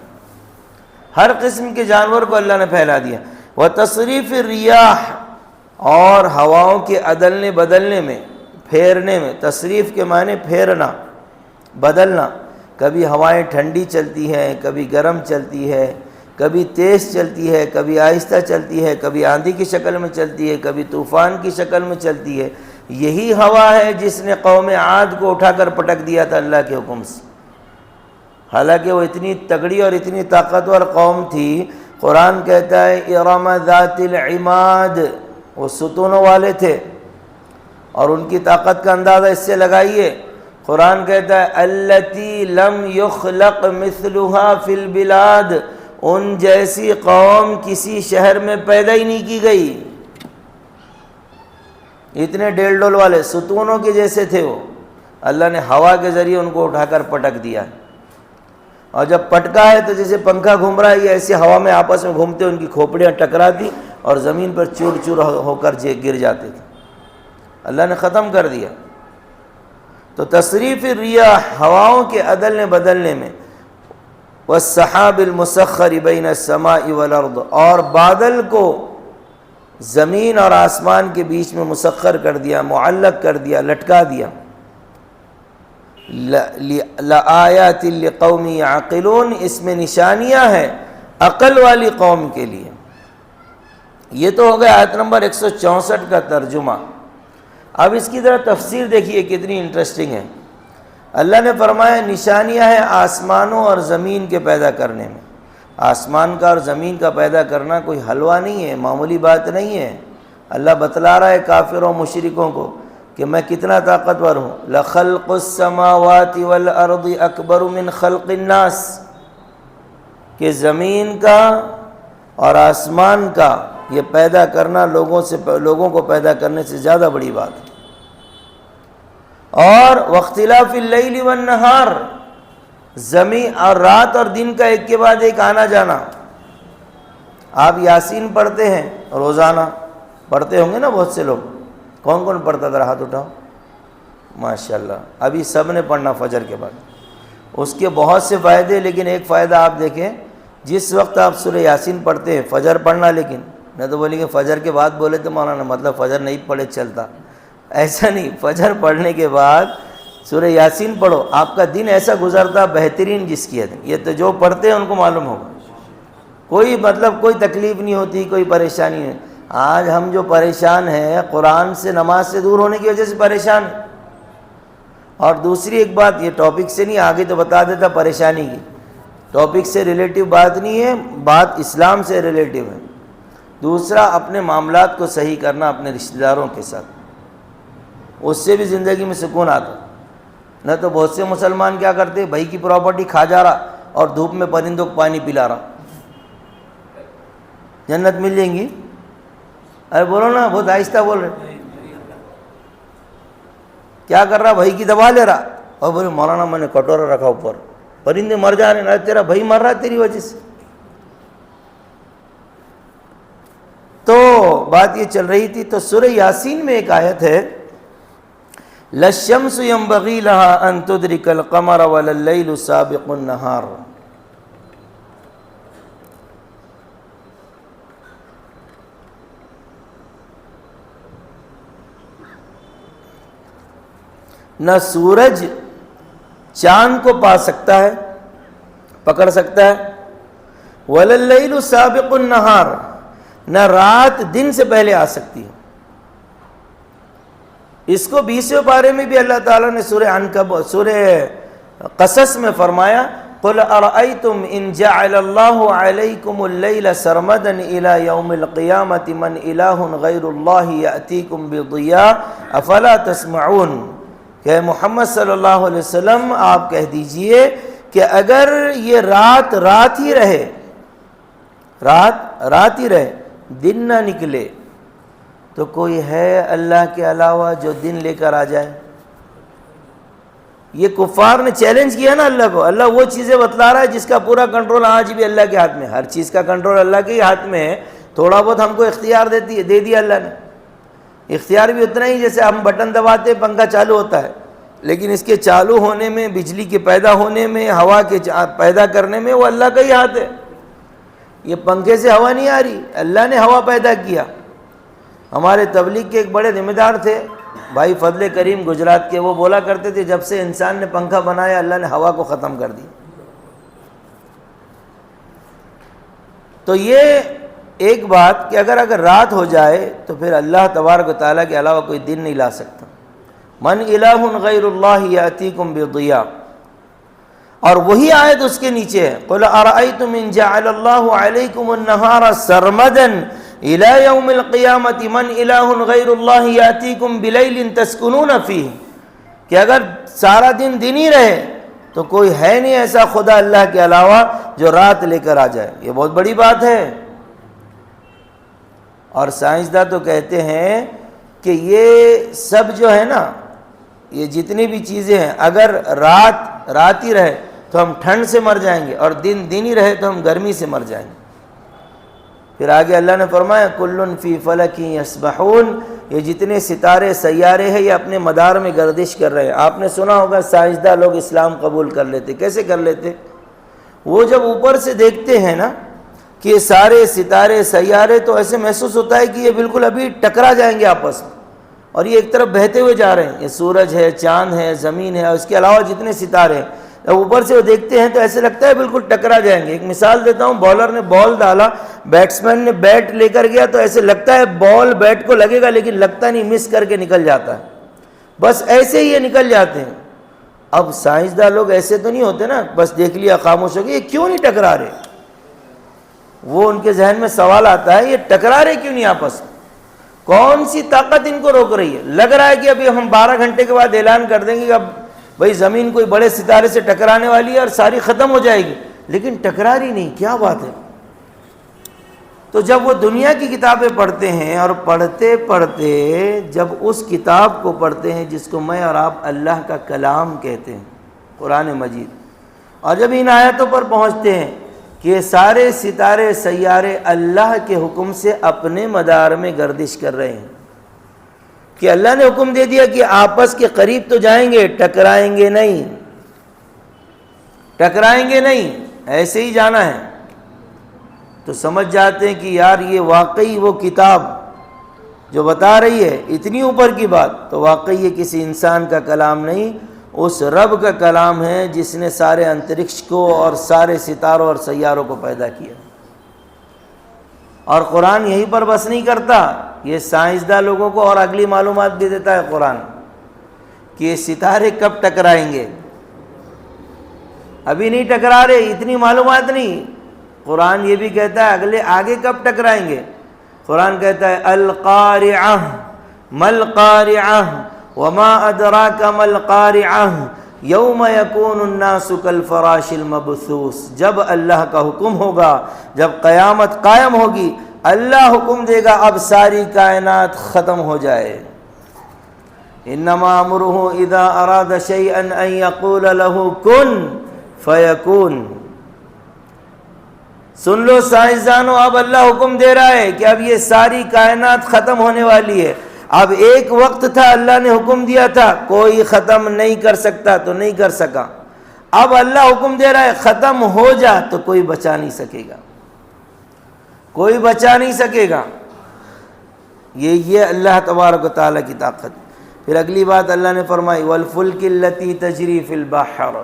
ہر قسم کے جانور کو اللہ نے پھیلا دیا. وتصریف الریاح، اور ہواؤں کے عدلنے بدلنے میں، پھیرنے میں، تصریف کے معنی پھیرنا، بدلنا، کبھی ہوائیں ٹھنڈی چلتی ہیں، کبھی گرم چلتی ہے، کبھی تیز چلتی ہے، کبھی آہستہ چلتی ہے، کبھی آندھی کی شکل میں چلتی ہے، کبھی طوفان کی شکل میں چلتی ہے. یہی ہوا ہے جس نے قوم عاد کو اٹھا کر پٹک دیا تھا اللہ کے حکم سے. حالانکہ وہ اتنی تگڑی اور اتنی طاقتور قوم تھی، قرآن کہتا ہے ارم ذات العماد، وہ ستونوں والے تھے، اور ان کی طاقت کا اندازہ اس سے لگائیے. قرآن کہتا ہے التی لم یخلق مثلها فی البلاد، ان جیسی قوم کسی شہر میں پیدا ہی نہیں کی گئی. اتنے ڈیل ڈول والے ستونوں کے جیسے تھے وہ، اللہ نے ہوا کے ذریعے ان کو اٹھا کر پٹک دیا. اور جب پٹکا ہے تو جیسے پنکھا گھوم رہا ہے، یہ ایسے ہوا میں آپس میں گھومتے، ان کی کھوپڑیاں ٹکراتی اور زمین پر چور چور ہو کر گر جاتے تھے، اللہ نے ختم کر دیا۔ تو تصریف الریاح، ہواؤں کے عدلنے بدلنے میں، والسحاب المسخر بین السماء والارض، اور بادل کو زمین اور آسمان کے بیچ میں مسخر کر دیا، معلق کر دیا، لٹکا دیا۔ لآیات لقوم یعقلون، اس میں نشانیاں ہیں عقل والی قوم کے لیے۔ یہ تو ہو گیا آیت نمبر 164 کا ترجمہ۔ اب اس کی ذرا تفسیر دیکھیے کتنی انٹرسٹنگ ہے۔ اللہ نے فرمایا نشانیاں ہیں آسمانوں اور زمین کے پیدا کرنے میں۔ آسمان کا اور زمین کا پیدا کرنا کوئی حلوہ نہیں ہے، معمولی بات نہیں ہے۔ اللہ بتلا رہا ہے کافروں مشرکوں کو کہ میں کتنا طاقتور ہوں۔ لَخَلْقُ السَّمَاوَاتِ وَالْأَرْضِ أَكْبَرُ مِنْ خَلْقِ النَّاسِ، کہ زمین کا اور آسمان کا یہ پیدا کرنا لوگوں کو پیدا کرنے سے زیادہ بڑی بات ہے۔ اور واختلاف اللیل والنہار، زمین اور رات اور دن کا ایک کے بعد ایک آنا جانا۔ آپ یاسین پڑھتے ہیں روزانہ، پڑھتے ہوں گے نا بہت سے لوگ۔ کون کون پڑھتا تھا؟ ہاتھ اٹھاؤ۔ ماشاءاللہ، ابھی سب نے پڑھنا فجر کے بعد۔ اس کے بہت سے فائدے، لیکن ایک فائدہ آپ دیکھیں، جس وقت آپ سورہ یاسین پڑھتے ہیں فجر پڑھنا، لیکن نہ تو بولیں گے فجر کے بعد بولے تو مولانا مطلب فجر نہیں پڑھے چلتا، ایسا نہیں۔ فجر پڑھنے کے بعد سورہ یاسین پڑھو، آپ کا دن ایسا گزرتا بہترین جس کی ہے۔ یہ تو جو پڑھتے ہیں ان کو معلوم ہوگا، کوئی کوئی تکلیف نہیں ہوتی، کوئی پریشانی نہیں۔ آج ہم جو پریشان ہیں قرآن سے، نماز سے دور ہونے کی وجہ سے پریشان ہیں۔ اور دوسری ایک بات، یہ ٹاپک سے نہیں، آگے تو بتا دیتا پریشانی کی، ٹاپک سے ریلیٹیو بات نہیں ہے، بات اسلام سے ریلیٹیو ہے۔ دوسرا، اپنے معاملات کو صحیح کرنا اپنے رشتہ داروں کے ساتھ، اس سے بھی زندگی میں سکون آتا۔ نہ تو بہت سے مسلمان کیا کرتے، بھائی کی پراپرٹی کھا جا رہا اور دھوپ میں پرندوں کو پانی پلا رہا۔ جنت مل جائیں گی؟ ارے بولو نا، بہت آہستہ بول رہے۔ کیا کر رہا؟ بھائی کی دبا لے رہا، اور بولے مولانا میں نے کٹورا رکھا اوپر، پرندے مر جا رہے ہیں، تیرا بھائی مر رہا ہے تیری وجہ سے۔ تو بات یہ چل رہی تھی، تو سورہ یاسین میں ایک آیت ہے، لَلشَّمْسُ يَنبَغِي لَهَا أَن تُدْرِكَ الْقَمَرَ وَلَا اللَّيْلُ سَابِقُ النَّهَارِ۔ نہ سورج چاند کو پا سکتا ہے، پکڑ سکتا ہے، وَلَا اللَّيْلُ سَابِقُ النَّهَارِ، نہ رات دن سے پہلے آ سکتی ہے۔ اس کو 20ویں پارے میں بھی اللہ تعالیٰ نے سورہ قصص میں فرمایا، قُلْ أَرَأَيْتُمْ إِنْ جَعَلَ اللَّهُ عَلَيْكُمُ اللَّيْلَ سَرْمَدًا إِلَى يَوْمِ الْقِيَامَةِ مَنْ إِلَٰهٌ غَيْرُ اللَّهِ يَأْتِيكُمْ بِضِيَاءٍ أَفَلَا تَسْمَعُونَ، کہ محمد صلی اللہ علیہ وسلم آپ کہہ دیجئے کہ اگر یہ رات ہی رہے، رات ہی رہے، دن نہ نکلے، تو کوئی ہے اللہ کے علاوہ جو دن لے کر آ جائے؟ یہ کفار نے چیلنج کیا نا اللہ کو۔ اللہ وہ چیزیں بتلا رہا ہے جس کا پورا کنٹرول آج بھی اللہ کے ہاتھ میں، ہر چیز کا کنٹرول اللہ کے ہی ہاتھ میں ہے۔ تھوڑا بہت ہم کو اختیار دے دیا اللہ نے، اختیار بھی اتنا ہی جیسے ہم بٹن دباتے پنکھا چالو ہوتا ہے، لیکن اس کے چالو ہونے میں، بجلی کے پیدا ہونے میں، ہوا کے پیدا کرنے میں وہ اللہ کا ہی ہاتھ ہے۔ یہ پنکھے سے ہوا نہیں آ رہی، اللہ نے ہوا پیدا کیا۔ ہمارے تبلیغ کے ایک بڑے ذمہ دار تھے بھائی فضل کریم گجرات کے، وہ بولا کرتے تھے جب سے انسان نے پنکھا بنایا اللہ نے ہوا کو ختم کر دی۔ تو یہ ایک بات کہ اگر رات ہو جائے تو پھر اللہ تبارک و تعالیٰ کے علاوہ کوئی دن نہیں لا سکتا۔ من الہ غیر اللہ یاتیکم بضیاء، اور وہی آیت اس کے نیچے ہے، قل ارأیتم ان جعل اللہ علیکم النہار سرمدا الی یوم القیامۃ من الہ غیر اللہ یاتیکم بلیل تسکنون فیہ، کہ اگر سارا دن ہی رہے تو کوئی ہے نہیں ایسا خدا اللہ کے علاوہ جو رات لے کر آ جائے۔ یہ بہت بڑی بات ہے۔ اور سائنسداں تو کہتے ہیں کہ یہ سب جو ہے نا، یہ جتنی بھی چیزیں ہیں، اگر رات ہی رہے تو ہم ٹھنڈ سے مر جائیں گے، اور دن ہی رہے تو ہم گرمی سے مر جائیں گے۔ پھر آگے اللہ نے فرمایا کل فی فلک یسبحون، یہ جتنے ستارے سیارے ہیں یہ اپنے مدار میں گردش کر رہے ہیں۔ آپ نے سنا ہوگا سائنسداں لوگ اسلام قبول کر لیتے، کیسے کر لیتے؟ وہ جب اوپر سے دیکھتے ہیں نا کہ یہ سارے ستارے سیارے، تو ایسے محسوس ہوتا ہے کہ یہ بالکل ابھی ٹکرا جائیں گے آپس میں، اور یہ ایک طرف بہتے ہوئے جا رہے ہیں۔ یہ سورج ہے، چاند ہے، زمین ہے، اور اس کے علاوہ جتنے ستارے ہیں، جب اوپر سے وہ دیکھتے ہیں تو ایسے لگتا ہے بالکل ٹکرا جائیں گے۔ ایک مثال دیتا ہوں، بالر نے بال ڈالا، بیٹسمین نے بیٹ لے کر گیا، تو ایسے لگتا ہے بال بیٹ کو لگے گا، لیکن لگتا نہیں، مس کر کے نکل جاتا ہے۔ بس ایسے ہی یہ نکل جاتے ہیں۔ اب سائنسداں لوگ ایسے تو نہیں ہوتے نا، بس دیکھ لیا خاموش ہو گئے، یہ کیوں نہیں ٹکرا رہے؟ وہ ان کے ذہن میں سوال آتا ہے، یہ ٹکرا رہے کیوں نہیں آپس میں؟ کون سی طاقت ان کو روک رہی ہے؟ لگ رہا ہے کہ ابھی ہم 12 گھنٹے کے بعد اعلان کر دیں گے کہ اب بھئی زمین کوئی بڑے ستارے سے ٹکرانے والی ہے اور ساری ختم ہو جائے گی، لیکن ٹکرا رہی نہیں، کیا بات ہے؟ تو جب وہ دنیا کی کتابیں پڑھتے ہیں، اور پڑھتے پڑھتے جب اس کتاب کو پڑھتے ہیں جس کو میں اور آپ اللہ کا کلام کہتے ہیں، قرآن مجید، اور جب ان آیتوں پر پہنچتے ہیں کہ یہ سارے ستارے سیارے اللہ کے حکم سے اپنے مدار میں گردش کر رہے ہیں، کہ اللہ نے حکم دے دیا کہ آپس کے قریب تو جائیں گے، ٹکرائیں گے نہیں، ٹکرائیں گے نہیں، ایسے ہی جانا ہے، تو سمجھ جاتے ہیں کہ یار یہ واقعی وہ کتاب جو بتا رہی ہے اتنی اوپر کی بات، تو واقعی یہ کسی انسان کا کلام نہیں، اس رب کا کلام ہے جس نے سارے انترکش کو اور سارے ستاروں اور سیاروں کو پیدا کیا۔ اور قرآن یہیں پر بس نہیں کرتا، یہ سائنسداں لوگوں کو اور اگلی معلومات بھی دیتا ہے قرآن، کہ یہ ستارے کب ٹکرائیں گے۔ ابھی نہیں ٹکرا رہے، اتنی معلومات نہیں، قرآن یہ بھی کہتا ہے آگے کب ٹکرائیں گے۔ قرآن کہتا ہے القارعہ ملقارعہ وما ادراک ملقارعہ یوم یکون الناس کالفراش المبثوث، جب اللہ کا حکم ہوگا، جب قیامت قائم ہوگی، اللہ حکم دے گا اب ساری کائنات ختم ہو جائے۔ انما امرہ اذا اراد شیئا ان یقول له کن فیکون۔ سن لو سائنسدانوں، اب اللہ حکم دے رہا ہے کہ اب یہ ساری کائنات ختم ہونے والی ہے۔ اب ایک وقت تھا اللہ نے حکم دیا تھا کوئی ختم نہیں کر سکتا، تو نہیں کر سکا، اب اللہ حکم دے رہا ہے ختم ہو جا، تو کوئی بچا نہیں سکے گا، کوئی بچا نہیں سکے گا۔ یہ اللہ تبارک و تعالیٰ کی طاقت۔ پھر اگلی بات اللہ نے فرمائی والفلک التی تجری فی البحر،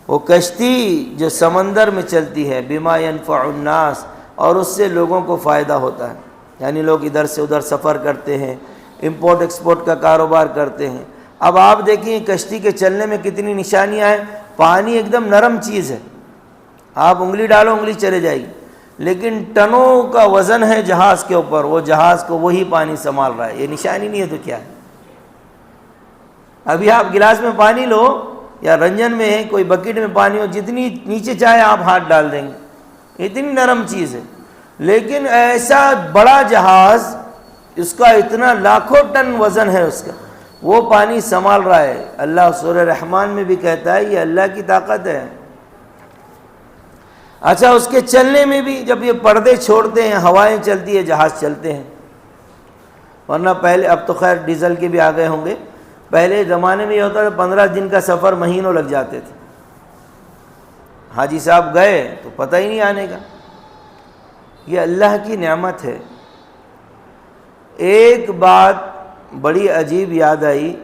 وہ کشتی جو سمندر میں چلتی ہے، بما ینفع الناس، اور اس سے لوگوں کو فائدہ ہوتا ہے، یعنی لوگ ادھر سے ادھر سفر کرتے ہیں، امپورٹ ایکسپورٹ کا کاروبار کرتے ہیں۔ اب آپ دیکھیں کشتی کے چلنے میں کتنی نشانیاں ہیں۔ پانی ایک دم نرم چیز ہے، آپ انگلی ڈالو انگلی چلے جائے گی، لیکن ٹنوں کا وزن ہے جہاز کے اوپر، وہ جہاز کو وہی پانی سنبھال رہا ہے، یہ نشانی نہیں ہے تو کیا ہے؟ ابھی آپ گلاس میں پانی لو یا رنجن میں ہے کوئی بکٹ میں پانی ہو، جتنی نیچے چاہے آپ ہاتھ ڈال دیں گے، اتنی نرم چیز ہے، لیکن ایسا بڑا جہاز، اس کا اتنا لاکھوں ٹن وزن ہے اس کا، وہ پانی سنبھال رہا ہے۔ اللہ سورہ رحمان میں بھی کہتا ہے یہ اللہ کی طاقت ہے۔ اچھا، اس کے چلنے میں بھی جب یہ پردے چھوڑتے ہیں، ہوائیں چلتی ہے، جہاز چلتے ہیں، ورنہ پہلے، اب تو خیر ڈیزل کے بھی آ گئے ہوں گے، پہلے زمانے میں یہ ہوتا تھا 15 دن کا سفر مہینوں لگ جاتے تھے، حاجی صاحب گئے تو پتہ ہی نہیں آنے کا۔ یہ اللہ کی نعمت ہے۔ ایک بات بڑی عجیب یاد آئی،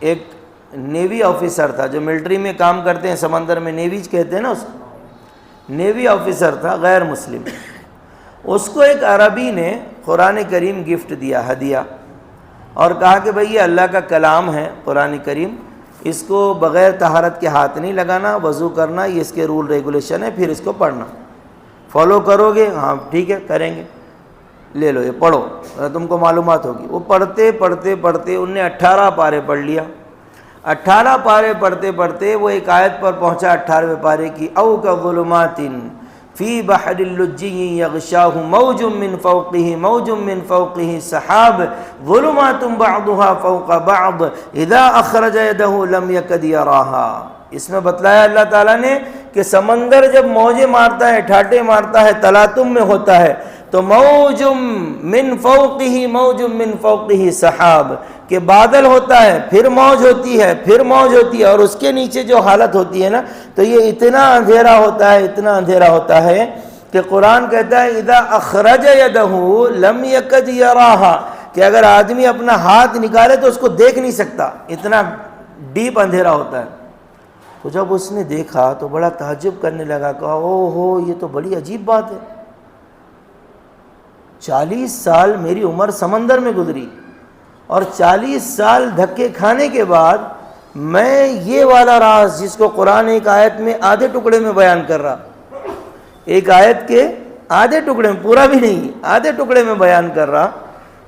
ایک نیوی آفیسر تھا جو ملٹری میں کام کرتے ہیں، سمندر میں نیویج کہتے ہیں نا اس کو، نیوی آفیسر تھا غیر مسلم، اس کو ایک عربی نے قرآن کریم گفٹ دیا، ہدیہ، اور کہا کہ بھئی یہ اللہ کا کلام ہے قرآن کریم، اس کو بغیر طہارت کے ہاتھ نہیں لگانا، وضو کرنا، یہ اس کے رول ریگولیشن ہے، پھر اس کو پڑھنا، فالو کرو گے؟ ہاں ٹھیک ہے کریں گے، لے لو یہ پڑھو، تم کو معلومات ہوگی۔ وہ پڑھتے پڑھتے پڑھتے ان نے 18 پارے پڑھ لیا۔ 18 پارے پڑھتے پڑھتے وہ ایک آیت پر پہنچا 18ویں پارے کی، او کظلمات فی بحر اللجی یغشاہ موج من فوقہ موج من فوقہ سحاب ظلمات بعضها فوق بعض اذا اخرج یدہ لم یکد یراہا۔ اس میں بتلایا اللہ تعالیٰ نے کہ سمندر جب موجیں مارتا ہے، ٹھاٹے مارتا ہے، تلاطم میں ہوتا ہے، تو موج من فوقہ موج من فوقہ سحاب، کہ بادل ہوتا ہے، پھر موج ہوتی ہے، پھر موج ہوتی ہے، اور اس کے نیچے جو حالت ہوتی ہے نا، تو یہ اتنا اندھیرا ہوتا ہے، اتنا اندھیرا ہوتا ہے کہ قرآن کہتا ہے اذا اخرج یدہ لم یکد یراہا، کہ اگر آدمی اپنا ہاتھ نکالے تو اس کو دیکھ نہیں سکتا، اتنا ڈیپ اندھیرا ہوتا ہے۔ تو جب اس نے دیکھا تو بڑا تعجب کرنے لگا، کہا او ہو یہ تو بڑی عجیب بات ہے، 40 سال میری عمر سمندر میں گزری، اور 40 سال دھکے کھانے کے بعد میں یہ والا راز جس کو قرآن ایک آیت میں آدھے ٹکڑے میں بیان کر رہا، ایک آیت کے آدھے ٹکڑے میں، پورا بھی نہیں، آدھے ٹکڑے میں بیان کر رہا،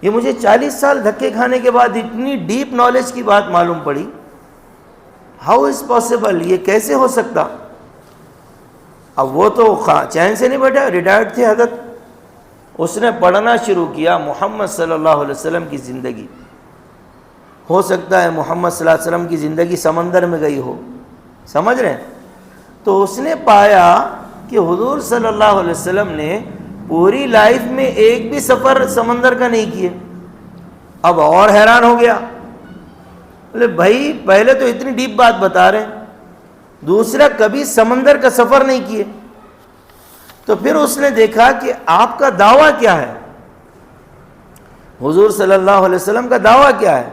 یہ مجھے 40 سال دھکے کھانے کے بعد اتنی ڈیپ نالج کی بات معلوم پڑی۔ ہاؤ از پاسبل، یہ کیسے ہو سکتا؟ اب وہ تو چین سے نہیں بیٹھا، ریٹائرڈ تھے حضرت، اس نے پڑھنا شروع کیا محمد صلی اللہ علیہ وسلم کی زندگی۔ ہو سکتا ہے محمد صلی اللہ علیہ وسلم کی زندگی سمندر میں گئی ہو، سمجھ رہے ہیں؟ تو اس نے پایا کہ حضور صلی اللہ علیہ وسلم نے پوری لائف میں ایک بھی سفر سمندر کا نہیں کیے۔ اب اور حیران ہو گیا، بولے بھائی پہلے تو اتنی ڈیپ بات بتا رہے ہیں، دوسرا کبھی سمندر کا سفر نہیں کیے۔ تو پھر اس نے دیکھا کہ آپ کا دعویٰ کیا ہے، حضور صلی اللہ علیہ وسلم کا دعویٰ کیا ہے؟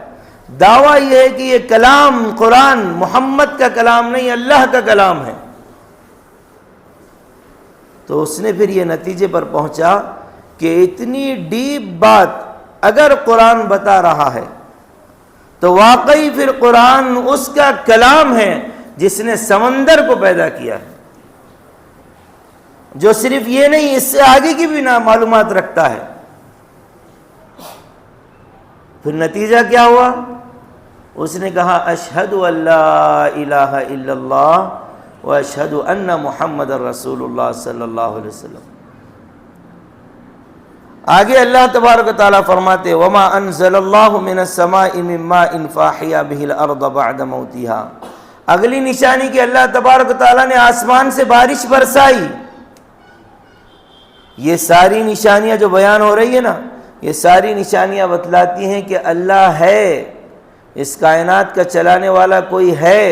دعویٰ یہ ہے کہ یہ کلام قرآن محمد کا کلام نہیں، اللہ کا کلام ہے۔ تو اس نے پھر یہ نتیجے پر پہنچا کہ اتنی ڈیپ بات اگر قرآن بتا رہا ہے تو واقعی پھر قرآن اس کا کلام ہے جس نے سمندر کو پیدا کیا ہے، جو صرف یہ نہیں اس سے آگے کی بھی معلومات رکھتا ہے۔ پھر نتیجہ کیا ہوا؟ اس نے کہا اشہد ان لا الہ الا اللہ واشہد ان محمد رسول اللہ صلی اللہ علیہ وسلم۔ آگے اللہ تبارک و تعالیٰ فرماتے وما انزل اللہ من السماء من ماء فاحیا به الارض بعد موتها، اگلی نشانی کہ اللہ تبارک و تعالیٰ نے آسمان سے بارش برسائی۔ یہ ساری نشانیاں جو بیان ہو رہی ہے نا، یہ ساری نشانیاں بتلاتی ہیں کہ اللہ ہے، اس کائنات کا چلانے والا کوئی ہے،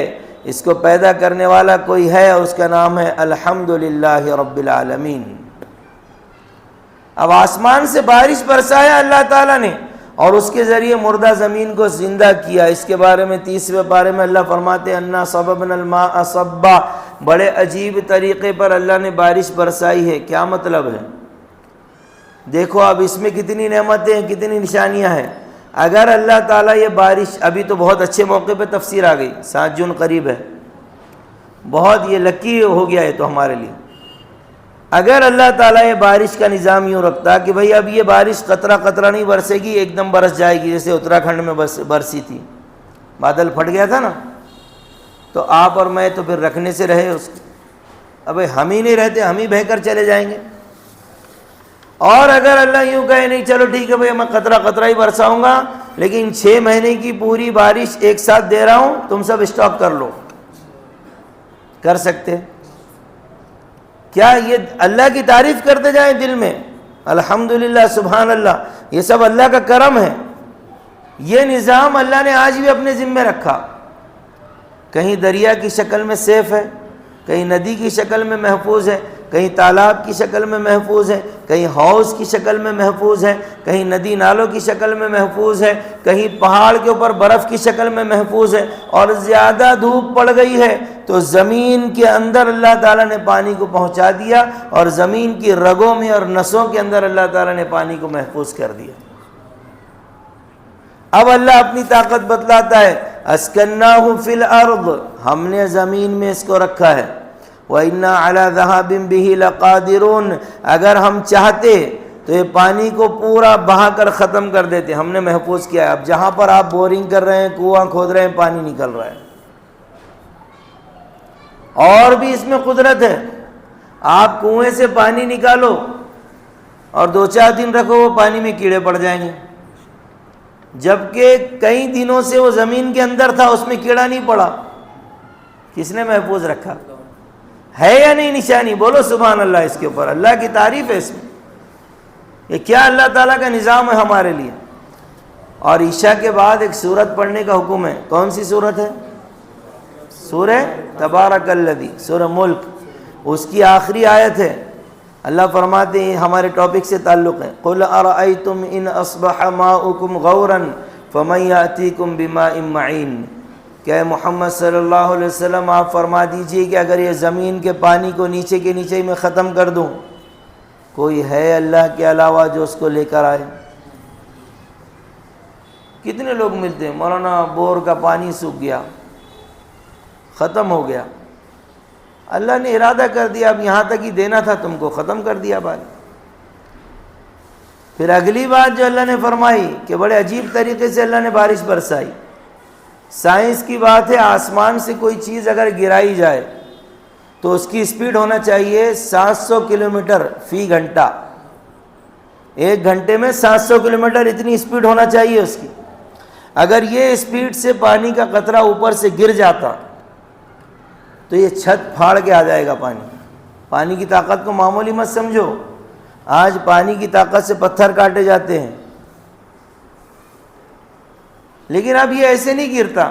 اس کو پیدا کرنے والا کوئی ہے، اور اس کا نام ہے الحمدللہ رب العالمین۔ اب آسمان سے بارش برسایا اللہ تعالیٰ نے، اور اس کے ذریعے مردہ زمین کو زندہ کیا۔ اس کے بارے میں 30ویں پارے میں اللہ فرماتے ہیں انا صببنا الماء صبا، بڑے عجیب طریقے پر اللہ نے بارش برسائی ہے۔ کیا مطلب ہے؟ دیکھو اب اس میں کتنی نعمتیں ہیں، کتنی نشانیاں ہیں۔ اگر اللہ تعالیٰ یہ بارش، ابھی تو بہت اچھے موقع پہ تفسیر آ گئی، 7 جون قریب ہے، بہت یہ لکی ہو گیا ہے تو ہمارے لیے۔ اگر اللہ تعالیٰ یہ بارش کا نظام یوں رکھتا کہ بھئی اب یہ بارش قطرہ قطرہ نہیں برسے گی، ایک دم برس جائے گی، جیسے اتراکھنڈ میں برسی تھی، بادل پھٹ گیا تھا نا، تو آپ اور میں تو پھر رکھنے سے رہے اس کو، اب ہم ہی نہیں رہتے، ہم ہی بہہ کر چلے جائیں گے۔ اور اگر اللہ یوں کہے نہیں چلو ٹھیک ہے بھئی میں قطرہ قطرہ ہی برساؤں گا، لیکن 6 مہینے کی پوری بارش ایک ساتھ دے رہا ہوں، تم سب اسٹاپ کر لو، کر سکتے؟ کیا یہ اللہ کی تعریف کرتے جائیں دل میں، الحمدللہ سبحان اللہ، یہ سب اللہ کا کرم ہے۔ یہ نظام اللہ نے آج بھی اپنے ذمہ رکھا، کہیں دریا کی شکل میں سیف ہے، کہیں ندی کی شکل میں محفوظ ہے، کہیں تالاب کی شکل میں محفوظ ہے، کہیں حوض کی شکل میں محفوظ ہے، کہیں ندی نالوں کی شکل میں محفوظ ہے، کہیں پہاڑ کے اوپر برف کی شکل میں محفوظ ہے، اور زیادہ دھوپ پڑ گئی ہے تو زمین کے اندر اللہ تعالیٰ نے پانی کو پہنچا دیا، اور زمین کی رگوں میں اور نسوں کے اندر اللہ تعالیٰ نے پانی کو محفوظ کر دیا۔ اب اللہ اپنی طاقت بتلاتا ہے اسکناہ فی الارض، ہم نے زمین میں اس کو رکھا ہے، وَإِنَّا عَلَى ذَهَابٍ بِهِ لَقَادِرُونَ، اگر ہم چاہتے تو یہ پانی کو پورا بہا کر ختم کر دیتے، ہم نے محفوظ کیا ہے۔ اب جہاں پر آپ بورنگ کر رہے ہیں، کنواں کھود رہے ہیں، پانی نکل رہا ہے، اور بھی اس میں قدرت ہے۔ آپ کنویں سے پانی نکالو اور 2-4 دن رکھو، وہ پانی میں کیڑے پڑ جائیں گے، جبکہ کئی دنوں سے وہ زمین کے اندر تھا، اس میں کیڑا نہیں پڑا۔ کس نے محفوظ رکھا؟ ہے یا نہیں نشانی؟ بولو سبحان اللہ، اس کے اوپر اللہ کی تعریف ہے اس میں۔ یہ کیا اللہ تعالیٰ کا نظام ہے ہمارے لیے. اور عشاء کے بعد ایک سورت پڑھنے کا حکم ہے. کون سی سورت ہے؟ سورہ تبارک الذی، سورہ ملک. اس کی آخری آیت ہے. اللہ فرماتے ہیں، ہمارے ٹاپک سے تعلق ہے، قُلْ أَرَأَيْتُمْ إِنْ أَصْبَحَ مَاؤُكُمْ غَوْرًا فَمَنْ يَأْتِيكُمْ بِمَاءٍ مَعِينٍ. کہ محمد صلی اللہ علیہ وسلم آپ فرما دیجئے کہ اگر یہ زمین کے پانی کو نیچے کے نیچے ہی میں ختم کر دوں، کوئی ہے اللہ کے علاوہ جو اس کو لے کر آئے؟ کتنے لوگ ملتے ہیں، مولانا بور کا پانی سوکھ گیا، ختم ہو گیا. اللہ نے ارادہ کر دیا اب یہاں تک ہی دینا تھا تم کو، ختم کر دیا پانی. پھر اگلی بات جو اللہ نے فرمائی کہ بڑے عجیب طریقے سے اللہ نے بارش برسائی. سائنس کی بات ہے، آسمان سے کوئی چیز اگر گرائی جائے تو اس کی سپیڈ ہونا چاہیے 700 کلومیٹر فی گھنٹہ. ایک گھنٹے میں 700 کلومیٹر اتنی سپیڈ ہونا چاہیے اس کی. اگر یہ سپیڈ سے پانی کا قطرہ اوپر سے گر جاتا تو یہ چھت پھاڑ کے آ جائے گا پانی. پانی کی طاقت کو معمولی مت سمجھو. آج پانی کی طاقت سے پتھر کاٹے جاتے ہیں، لیکن اب یہ ایسے نہیں گرتا.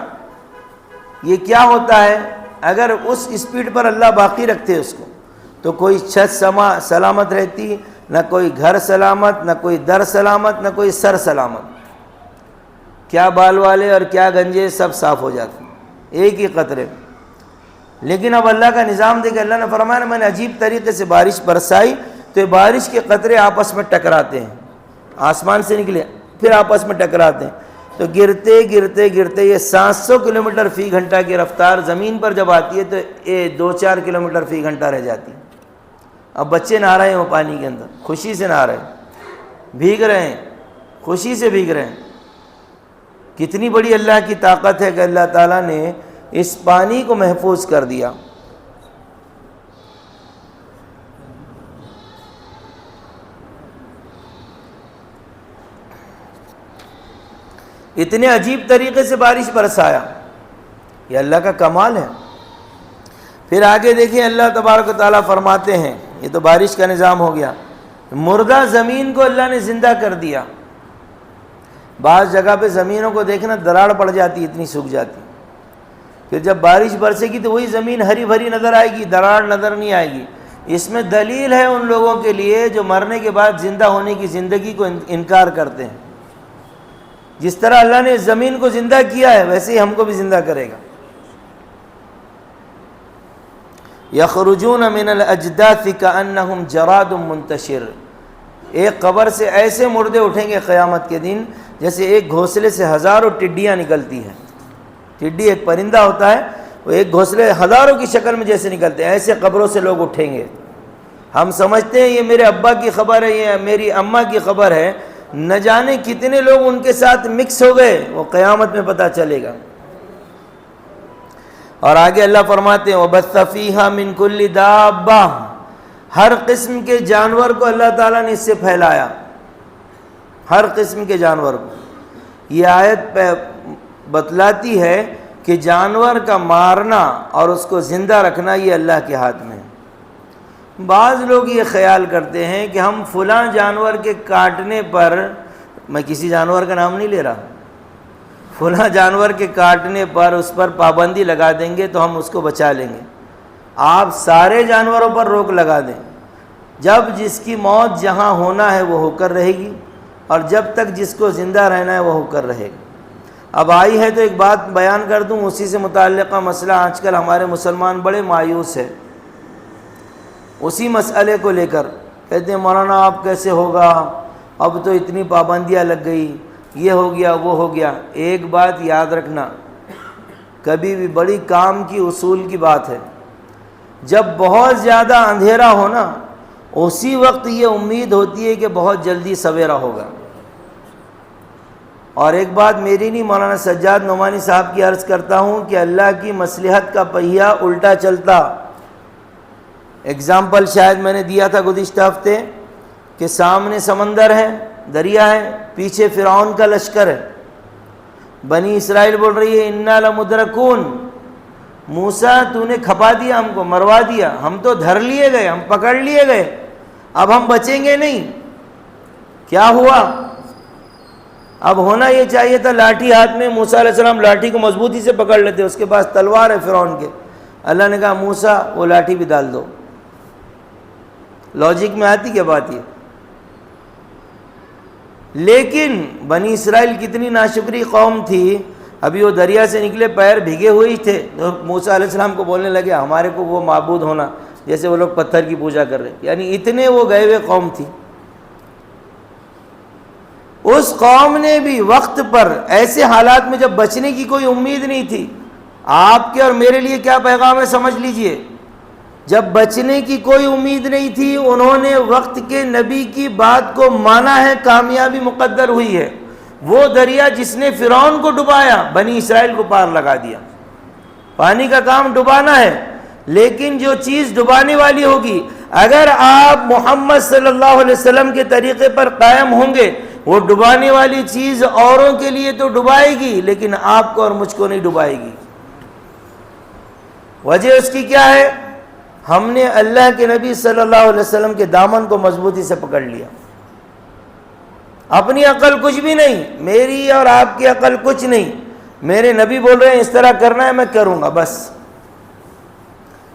یہ کیا ہوتا ہے، اگر اس سپیڈ پر اللہ باقی رکھتے اس کو تو کوئی چھت سلامت رہتی، نہ کوئی گھر سلامت، نہ کوئی در سلامت، نہ کوئی سر سلامت. کیا بال والے اور کیا گنجے سب صاف ہو جاتے ایک ہی قطرے. لیکن اب اللہ کا نظام دیکھ، اللہ نے فرمایا میں نے عجیب طریقے سے بارش برسائی تو یہ بارش کے قطرے آپس میں ٹکراتے ہیں، آسمان سے نکلے پھر آپس میں ٹکراتے ہیں تو گرتے گرتے گرتے یہ 700 کلومیٹر فی گھنٹہ کی رفتار زمین پر جب آتی ہے تو یہ 2-4 کلومیٹر فی گھنٹہ رہ جاتی ہے. اب بچے نہا رہے ہیں وہ پانی کے اندر، خوشی سے نہا رہے ہیں، بھیگ رہے ہیں، خوشی سے بھیگ رہے ہیں. کتنی بڑی اللہ کی طاقت ہے کہ اللہ تعالیٰ نے اس پانی کو محفوظ کر دیا. اتنے عجیب طریقے سے بارش برسایا، یہ اللہ کا کمال ہے. پھر آگے دیکھیں اللہ تبارک و تعالیٰ فرماتے ہیں، یہ تو بارش کا نظام ہو گیا، مردہ زمین کو اللہ نے زندہ کر دیا. بعض جگہ پہ زمینوں کو دیکھنا دراڑ پڑ جاتی، اتنی سوکھ جاتی. پھر جب بارش برسے گی تو وہی زمین ہری بھری نظر آئے گی، دراڑ نظر نہیں آئے گی. اس میں دلیل ہے ان لوگوں کے لیے جو مرنے کے بعد زندہ ہونے کی زندگی کو انکار کرتے ہیں. جس طرح اللہ نے زمین کو زندہ کیا ہے ویسے ہی ہم کو بھی زندہ کرے گا. یخرجون من الاجداث کأنہم جراد منتشر. ایک قبر سے ایسے مردے اٹھیں گے قیامت کے دن جیسے ایک گھونسلے سے ہزاروں ٹڈیاں نکلتی ہیں. ٹڈی ایک پرندہ ہوتا ہے، وہ ایک گھونسلے ہزاروں کی شکل میں جیسے نکلتے ہیں، ایسے قبروں سے لوگ اٹھیں گے. ہم سمجھتے ہیں یہ میرے ابا کی خبر ہے، یہ میری اماں کی خبر ہے، نہ جانے کتنے لوگ ان کے ساتھ مکس ہو گئے، وہ قیامت میں پتہ چلے گا. اور آگے اللہ فرماتے ہیں وَبَثَّ فِيهَا مِن كُلِّ دَابَّةٍ. ہر قسم کے جانور کو اللہ تعالیٰ نے اس سے پھیلایا، ہر قسم کے جانور کو. یہ آیت پہ بتلاتی ہے کہ جانور کا مارنا اور اس کو زندہ رکھنا یہ اللہ کے ہاتھ میں ہے. بعض لوگ یہ خیال کرتے ہیں کہ ہم فلاں جانور کے کاٹنے پر، میں کسی جانور کا نام نہیں لے رہا، فلاں جانور کے کاٹنے پر اس پر پابندی لگا دیں گے تو ہم اس کو بچا لیں گے. آپ سارے جانوروں پر روک لگا دیں، جب جس کی موت جہاں ہونا ہے وہ ہو کر رہے گی، اور جب تک جس کو زندہ رہنا ہے وہ ہو کر رہے گا. اب آئی ہے تو ایک بات بیان کر دوں، اسی سے متعلقہ مسئلہ. آج کل ہمارے مسلمان بڑے مایوس ہیں اسی مسئلے کو لے کر. کہتے ہیں مولانا آپ کیسے ہوگا، اب تو اتنی پابندیاں لگ گئی، یہ ہو گیا وہ ہو گیا. ایک بات یاد رکھنا، کبھی بھی بڑی کام کی اصول کی بات ہے، جب بہت زیادہ اندھیرا ہو نا اسی وقت یہ امید ہوتی ہے کہ بہت جلدی سویرا ہوگا. اور ایک بات میری نہیں، مولانا سجاد نعمانی صاحب کی عرض کرتا ہوں کہ اللہ کی مصلحت کا پہیہ الٹا چلتا. اگزامپل شاید میں نے دیا تھا گزشتہ ہفتے کہ سامنے سمندر ہے، دریا ہے، پیچھے فرعون کا لشکر ہے. بنی اسرائیل بول رہی ہے انا لمدرکون، موسیٰ تو نے کھپا دیا، ہم کو مروا دیا، ہم تو دھر لیے گئے، ہم پکڑ لیے گئے، اب ہم بچیں گے نہیں. کیا ہوا؟ اب ہونا یہ چاہیے تھا لاٹھی ہاتھ میں، موسیٰ علیہ السلام لاٹھی کو مضبوطی سے پکڑ لیتے، اس کے پاس تلوار ہے فرعون کے، اللہ نے کہا موسیٰ وہ لاٹھی بھی ڈال دو۔ لاجک میں آتی کیا بات یہ؟ لیکن بنی اسرائیل کتنی ناشکری قوم تھی، ابھی وہ دریا سے نکلے پیر بھیگے ہوئے ہی تھے، تو موسیٰ علیہ السلام کو بولنے لگے ہمارے کو وہ معبود ہونا، جیسے وہ لوگ پتھر کی پوجا کر رہے، یعنی اتنے وہ گئے ہوئے قوم تھی۔ اس قوم نے بھی وقت پر ایسے حالات میں جب بچنے کی کوئی امید نہیں تھی، آپ کے اور میرے لیے کیا پیغام ہے سمجھ لیجئے، جب بچنے کی کوئی امید نہیں تھی انہوں نے وقت کے نبی کی بات کو مانا ہے، کامیابی مقدر ہوئی ہے۔ وہ دریا جس نے فرعون کو ڈبایا بنی اسرائیل کو پار لگا دیا۔ پانی کا کام ڈبانا ہے، لیکن جو چیز ڈبانے والی ہوگی، اگر آپ محمد صلی اللہ علیہ وسلم کے طریقے پر قائم ہوں گے، وہ ڈبانے والی چیز اوروں کے لیے تو ڈبائے گی لیکن آپ کو اور مجھ کو نہیں ڈبائے گی۔ وجہ اس کی کیا ہے؟ ہم نے اللہ کے نبی صلی اللہ علیہ وسلم کے دامن کو مضبوطی سے پکڑ لیا۔ اپنی عقل کچھ بھی نہیں، میری اور آپ کی عقل کچھ نہیں، میرے نبی بول رہے ہیں اس طرح کرنا ہے میں کروں گا، بس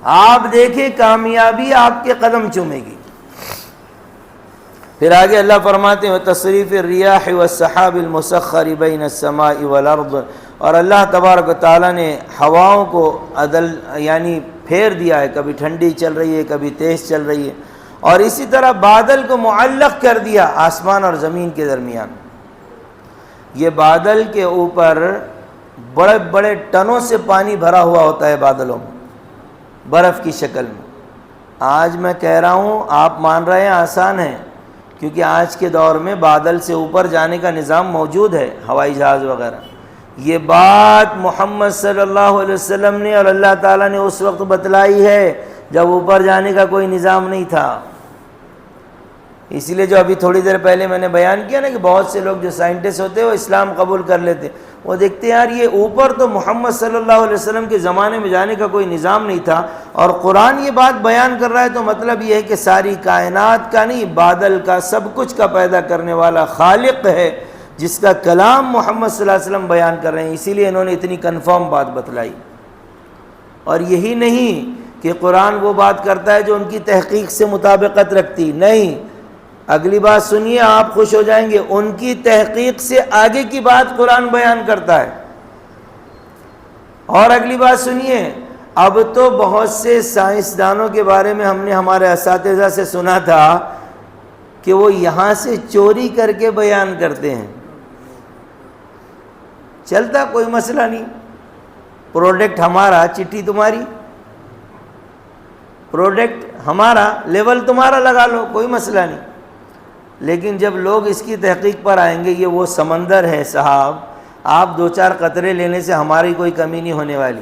آپ دیکھیں کامیابی آپ کے قدم چومے گی۔ پھر آگے اللہ فرماتے ہیں تصریف الریاح والسحاب المسخر بین السماء والارض، اور اللہ تبارک و تعالیٰ نے ہواؤں کو یعنی پھیر دیا ہے، کبھی ٹھنڈی چل رہی ہے کبھی تیز چل رہی ہے، اور اسی طرح بادل کو معلق کر دیا آسمان اور زمین کے درمیان۔ یہ بادل کے اوپر بڑے بڑے ٹنوں سے پانی بھرا ہوا ہوتا ہے بادلوں میں، برف کی شکل میں۔ آج میں کہہ رہا ہوں آپ مان رہے ہیں آسان ہے، کیونکہ آج کے دور میں بادل سے اوپر جانے کا نظام موجود ہے، ہوائی جہاز وغیرہ۔ یہ بات محمد صلی اللہ علیہ وسلم نے اور اللہ تعالیٰ نے اس وقت بتلائی ہے جب اوپر جانے کا کوئی نظام نہیں تھا۔ اسی لیے جو ابھی تھوڑی دیر پہلے میں نے بیان کیا نا کہ بہت سے لوگ جو سائنٹسٹ ہوتے ہیں وہ اسلام قبول کر لیتے، وہ دیکھتے ہیں یار یہ اوپر تو محمد صلی اللہ علیہ وسلم کے زمانے میں جانے کا کوئی نظام نہیں تھا، اور قرآن یہ بات بیان کر رہا ہے، تو مطلب یہ ہے کہ ساری کائنات کا نہیں، بادل کا، سب کچھ کا پیدا کرنے والا خالق ہے، جس کا کلام محمد صلی اللہ علیہ وسلم بیان کر رہے ہیں۔ اسی لیے انہوں نے اتنی کنفرم بات بتلائی۔ اور یہی نہیں کہ قرآن وہ بات کرتا ہے جو ان کی تحقیق سے مطابقت رکھتی، نہیں، اگلی بات سنیے آپ خوش ہو جائیں گے، ان کی تحقیق سے آگے کی بات قرآن بیان کرتا ہے۔ اور اگلی بات سنیے، اب تو بہت سے سائنسدانوں کے بارے میں ہم نے ہمارے اساتذہ سے سنا تھا کہ وہ یہاں سے چوری کر کے بیان کرتے ہیں۔ چلتا کوئی مسئلہ نہیں، پروڈکٹ ہمارا، چٹھی تمہاری، پروڈکٹ ہمارا، لیول تمہارا لگا لو، کوئی مسئلہ نہیں۔ لیکن جب لوگ اس کی تحقیق پر آئیں گے، یہ وہ سمندر ہے صاحب، آپ دو چار قطرے لینے سے ہماری کوئی کمی نہیں ہونے والی،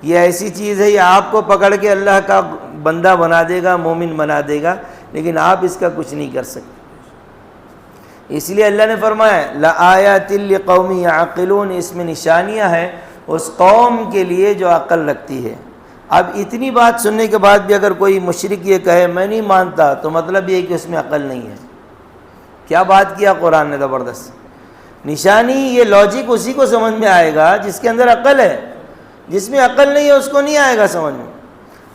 یہ ایسی چیز ہے یہ آپ کو پکڑ کے اللہ کا بندہ بنا دے گا، مومن بنا دے گا، لیکن آپ اس کا کچھ نہیں کر سکتے۔ اس لیے اللہ نے فرمایا لآیات لقوم یعقلون، اس میں نشانیاں ہیں اس قوم کے لیے جو عقل رکھتی ہے۔ اب اتنی بات سننے کے بعد بھی اگر کوئی مشرک یہ کہے میں نہیں مانتا، تو مطلب یہ ہے کہ اس میں عقل نہیں ہے۔ کیا بات کیا قرآن نے زبردست! نشانی یہ لاجک اسی کو سمجھ میں آئے گا جس کے اندر عقل ہے، جس میں عقل نہیں ہے اس کو نہیں آئے گا سمجھ میں۔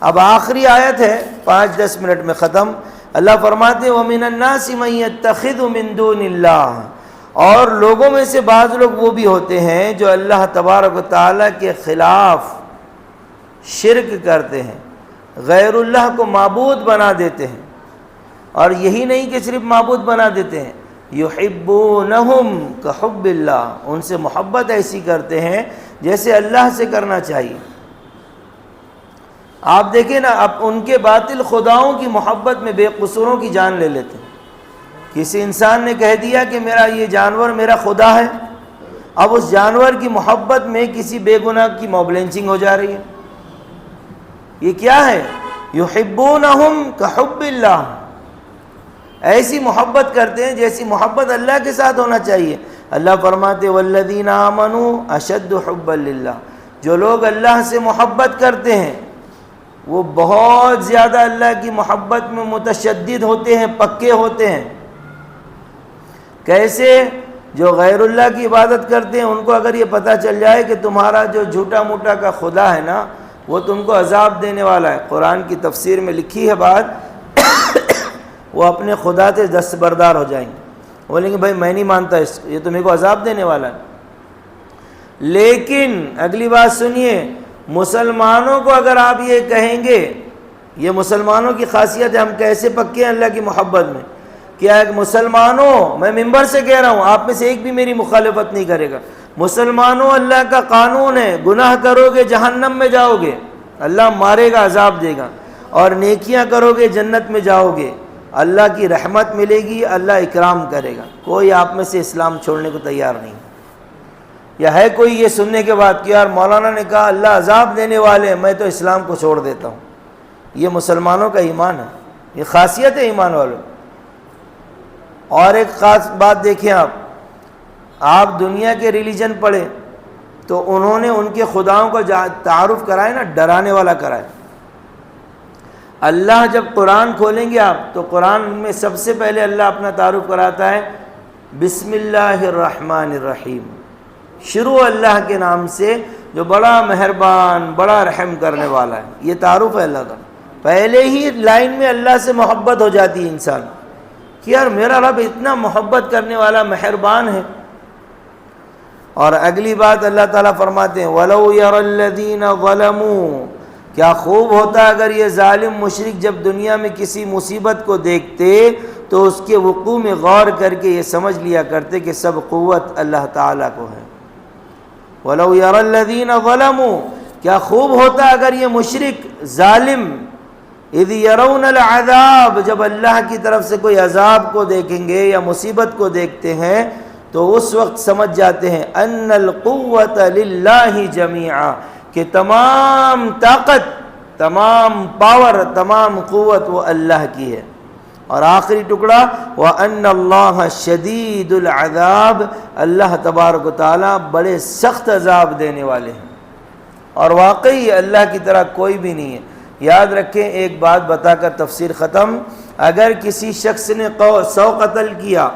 اب آخری آیت ہے، 5-10 منٹ میں ختم۔ اللہ فرماتے وَمِنَ النَّاسِ مَن يَتَّخِذُ مِن دُونِ اللَّهِ، اور لوگوں میں سے بعض لوگ وہ بھی ہوتے ہیں جو اللہ تبارک و تعالیٰ کے خلاف شرک کرتے ہیں، غیر اللہ کو معبود بنا دیتے ہیں، اور یہی نہیں کہ صرف معبود بنا دیتے ہیں، یحبونہم کحب اللہ، ان سے محبت ایسی کرتے ہیں جیسے اللہ سے کرنا چاہیے۔ آپ دیکھیں نا، اب ان کے باطل خداؤں کی محبت میں بے قصوروں کی جان لے لیتے ہیں۔ کسی انسان نے کہہ دیا کہ میرا یہ جانور میرا خدا ہے، اب اس جانور کی محبت میں کسی بے گناہ کی موب لنچنگ ہو جا رہی ہے۔ یہ کیا ہے؟ یحبونہم کحب اللہ، ایسی محبت کرتے ہیں جیسی محبت اللہ کے ساتھ ہونا چاہیے۔ اللہ فرماتے والذین آمنوا اشد حبا للہ، جو لوگ اللہ سے محبت کرتے ہیں وہ بہت زیادہ اللہ کی محبت میں متشدد ہوتے ہیں، پکے ہوتے ہیں۔ کیسے؟ جو غیر اللہ کی عبادت کرتے ہیں ان کو اگر یہ پتہ چل جائے کہ تمہارا جو جھوٹا موٹا کا خدا ہے نا وہ تم کو عذاب دینے والا ہے، قرآن کی تفسیر میں لکھی ہے بات، وہ اپنے خدا سے دستبردار ہو جائیں گے، بولیں گے بھائی میں نہیں مانتا اس کو، یہ تو میرے کو عذاب دینے والا ہے۔ لیکن اگلی بات سنیے، مسلمانوں کو اگر آپ یہ کہیں گے، یہ مسلمانوں کی خاصیت ہے، ہم کیسے پکے ہیں اللہ کی محبت میں، کیا ایک مسلمانوں، میں ممبر سے کہہ رہا ہوں، آپ میں سے ایک بھی میری مخالفت نہیں کرے گا، مسلمانوں اللہ کا قانون ہے، گناہ کرو گے جہنم میں جاؤ گے، اللہ مارے گا، عذاب دے گا، اور نیکیاں کرو گے جنت میں جاؤ گے، اللہ کی رحمت ملے گی، اللہ اکرام کرے گا۔ کوئی آپ میں سے اسلام چھوڑنے کو تیار نہیں، یا ہے کوئی یہ سننے کے بعد کہ یار مولانا نے کہا اللہ عذاب دینے والے ہیں، میں تو اسلام کو چھوڑ دیتا ہوں؟ یہ مسلمانوں کا ایمان ہے، یہ خاصیت ہے ایمان والوں۔ اور ایک خاص بات دیکھیں، آپ دنیا کے ریلیجن پڑھیں تو انہوں نے ان کے خداؤں کو تعارف کرائے نا، ڈرانے والا کرائے۔ اللہ جب قرآن کھولیں گے آپ تو قرآن میں سب سے پہلے اللہ اپنا تعارف کراتا ہے بسم اللہ الرحمن الرحیم، شروع اللہ کے نام سے جو بڑا مہربان بڑا رحم کرنے والا ہے، یہ تعارف ہے اللہ کا۔ پہلے ہی لائن میں اللہ سے محبت ہو جاتی ہے انسان کہ یار میرا رب اتنا محبت کرنے والا مہربان ہے۔ اور اگلی بات اللہ تعالیٰ فرماتے ہیں وَلَوْ يَرَى الَّذِينَ ظَلَمُوا، کیا خوب ہوتا اگر یہ ظالم مشرک جب دنیا میں کسی مصیبت کو دیکھتے تو اس کے وقوع میں غور کر کے یہ سمجھ لیا کرتے کہ سب قوت اللہ تعالیٰ کو ہے۔ وَلَوْ يَرَى الَّذِينَ ظَلَمُوا، کیا خوب ہوتا اگر یہ مشرک ظالم اِذْ يَرَوْنَ الْعَذَابَ، جب اللہ کی طرف سے کوئی عذاب کو دیکھیں گے یا مصیبت کو دیکھتے ہیں تو اس وقت سمجھ جاتے ہیں ان القوت للہ جمیعا، کہ تمام طاقت، تمام پاور، تمام قوت وہ اللہ کی ہے۔ اور آخری ٹکڑا وَأَنَّ اللَّهَ شَدِيدُ الْعَذَابِ، اللہ تبارک و تعالیٰ بڑے سخت عذاب دینے والے ہیں، اور واقعی اللہ کی طرح کوئی بھی نہیں ہے۔ یاد رکھیں، ایک بات بتا کر تفسیر ختم، اگر کسی شخص نے 100 قتل کیا،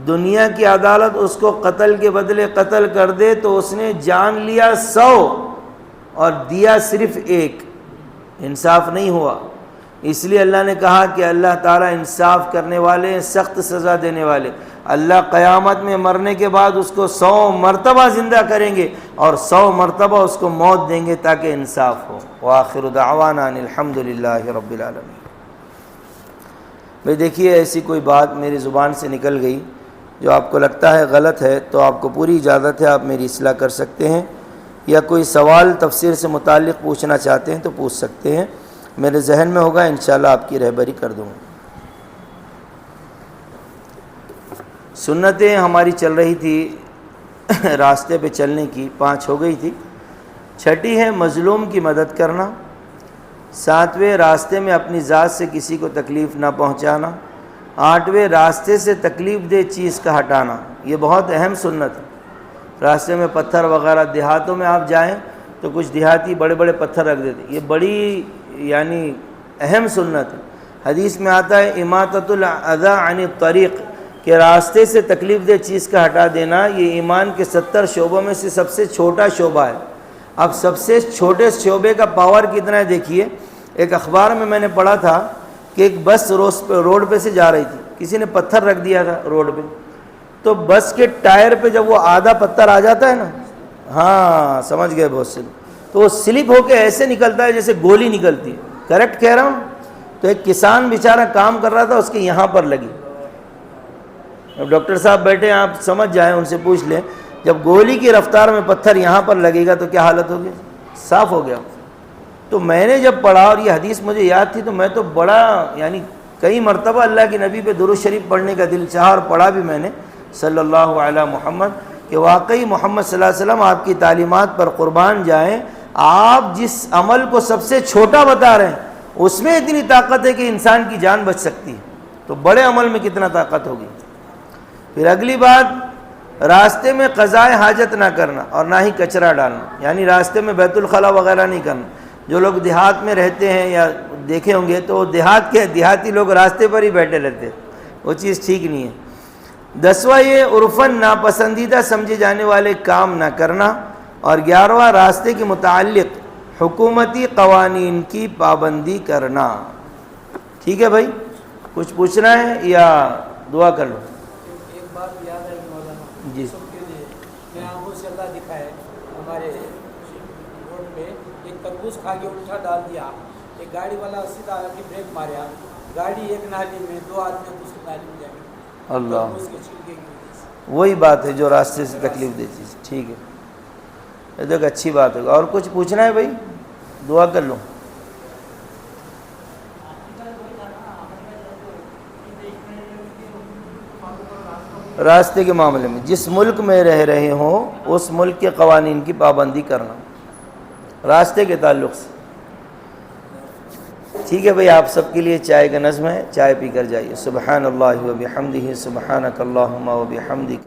دنیا کی عدالت اس کو قتل کے بدلے قتل کر دے تو اس نے جان لیا 100 اور دیا صرف 1، انصاف نہیں ہوا۔ اس لیے اللہ نے کہا کہ اللہ تعالیٰ انصاف کرنے والے، سخت سزا دینے والے۔ اللہ قیامت میں مرنے کے بعد اس کو 100 مرتبہ زندہ کریں گے اور 100 مرتبہ اس کو موت دیں گے تاکہ انصاف ہو۔ وآخر دعوانا ان الحمد للہ رب العالمین۔ بھئی دیکھیے، ایسی کوئی بات میری زبان سے نکل گئی جو آپ کو لگتا ہے غلط ہے تو آپ کو پوری اجازت ہے، آپ میری اصلاح کر سکتے ہیں، یا کوئی سوال تفسیر سے متعلق پوچھنا چاہتے ہیں تو پوچھ سکتے ہیں، میرے ذہن میں ہوگا انشاءاللہ آپ کی رہبری کر دوں گا۔ سنتیں ہماری چل رہی تھی راستے پہ چلنے کی، 5 ہو گئی تھی۔ 6ٹھی ہے مظلوم کی مدد کرنا، 7ویں راستے میں اپنی ذات سے کسی کو تکلیف نہ پہنچانا، 8ویں راستے سے تکلیف دہ چیز کا ہٹانا، یہ بہت اہم سنت ہے۔ راستے میں پتھر وغیرہ، دیہاتوں میں آپ جائیں تو کچھ دیہاتی بڑے بڑے پتھر رکھ دیتے، یہ بڑی یعنی اہم سنت ہے۔ حدیث میں آتا ہے اماطۃ الاذی عن الطریق، کہ راستے سے تکلیف دہ چیز کا ہٹا دینا یہ ایمان کے 70 شعبوں میں سے سب سے چھوٹا شعبہ ہے۔ اب سب سے چھوٹے شعبے کا پاور کتنا ہے دیکھیے۔ ایک اخبار میں نے پڑھا تھا کہ ایک بس روڈ پہ سے جا رہی تھی، کسی نے پتھر رکھ دیا تھا روڈ پہ، تو بس کے ٹائر پہ جب وہ آدھا پتھر آ جاتا ہے نا، ہاں سمجھ گئے بہت سے، تو وہ سلپ ہو کے ایسے نکلتا ہے جیسے گولی نکلتی ہے۔ کریکٹ کہہ رہا ہوں؟ تو ایک کسان بیچارہ کام کر رہا تھا، اس کے یہاں پر لگی۔ اب ڈاکٹر صاحب بیٹھے، آپ سمجھ جائیں، ان سے پوچھ لیں، جب گولی کی رفتار میں پتھر یہاں پر لگے گا تو کیا حالت ہوگی؟ صاف ہو گیا۔ تو میں نے جب پڑھا اور یہ حدیث مجھے یاد تھی تو میں تو بڑا یعنی کئی مرتبہ اللہ کے نبی پہ درود شریف پڑھنے کا دل چاہا، اور پڑھا بھی میں نے صلی اللہ علیہ محمد، کہ واقعی محمد صلی اللہ علیہ وسلم آپ کی تعلیمات پر قربان جائیں، آپ جس عمل کو سب سے چھوٹا بتا رہے ہیں اس میں اتنی طاقت ہے کہ انسان کی جان بچ سکتی ہے، تو بڑے عمل میں کتنا طاقت ہوگی۔ پھر اگلی بات، راستے میں قضائے حاجت نہ کرنا اور نہ ہی کچرا ڈالنا، یعنی راستے میں بیت الخلا وغیرہ نہیں کرنا۔ جو لوگ دیہات میں رہتے ہیں یا دیکھے ہوں گے تو دیہاتی لوگ راستے پر ہی بیٹھے رہتے ہیں، وہ چیز ٹھیک نہیں ہے۔ 10واں یہ عرفاً ناپسندیدہ سمجھے جانے والے کام نہ کرنا، اور 11واں راستے کے متعلق حکومتی قوانین کی پابندی کرنا۔ ٹھیک ہے بھائی، کچھ پوچھنا ہے یا دعا کر لو؟ ایک بات یاد ہے مولانا جی سب کے لیے، میں آنکھوں سے اللہ دکھائے ہمارے روڈ پہ ایک تربوز کھا کے الٹا ڈال دیا، ایک گاڑی والا سیدھا آ کے بریک ماریا، گاڑی ایک نالی میں، 2 آدمی دوسری نالی میں جا کے اللہ، تربوز کے چھلکے کی وجہ سے۔ وہی بات ہے جو راستے سے تکلیف دیتی ہے۔ ٹھیک ہے، یہ تو ایک اچھی بات ہے۔ اور کچھ پوچھنا ہے بھائی؟ دعا کر لو۔ راستے کے معاملے میں جس ملک میں رہ رہے ہوں اس ملک کے قوانین کی پابندی کرنا راستے کے تعلق سے۔ ٹھیک ہے بھائی، آپ سب کے لیے چائے کا نظم ہے، چائے پی کر جائیے۔ سبحان اللہ و بحمدہ، سبحانک اللہم و بحمدک۔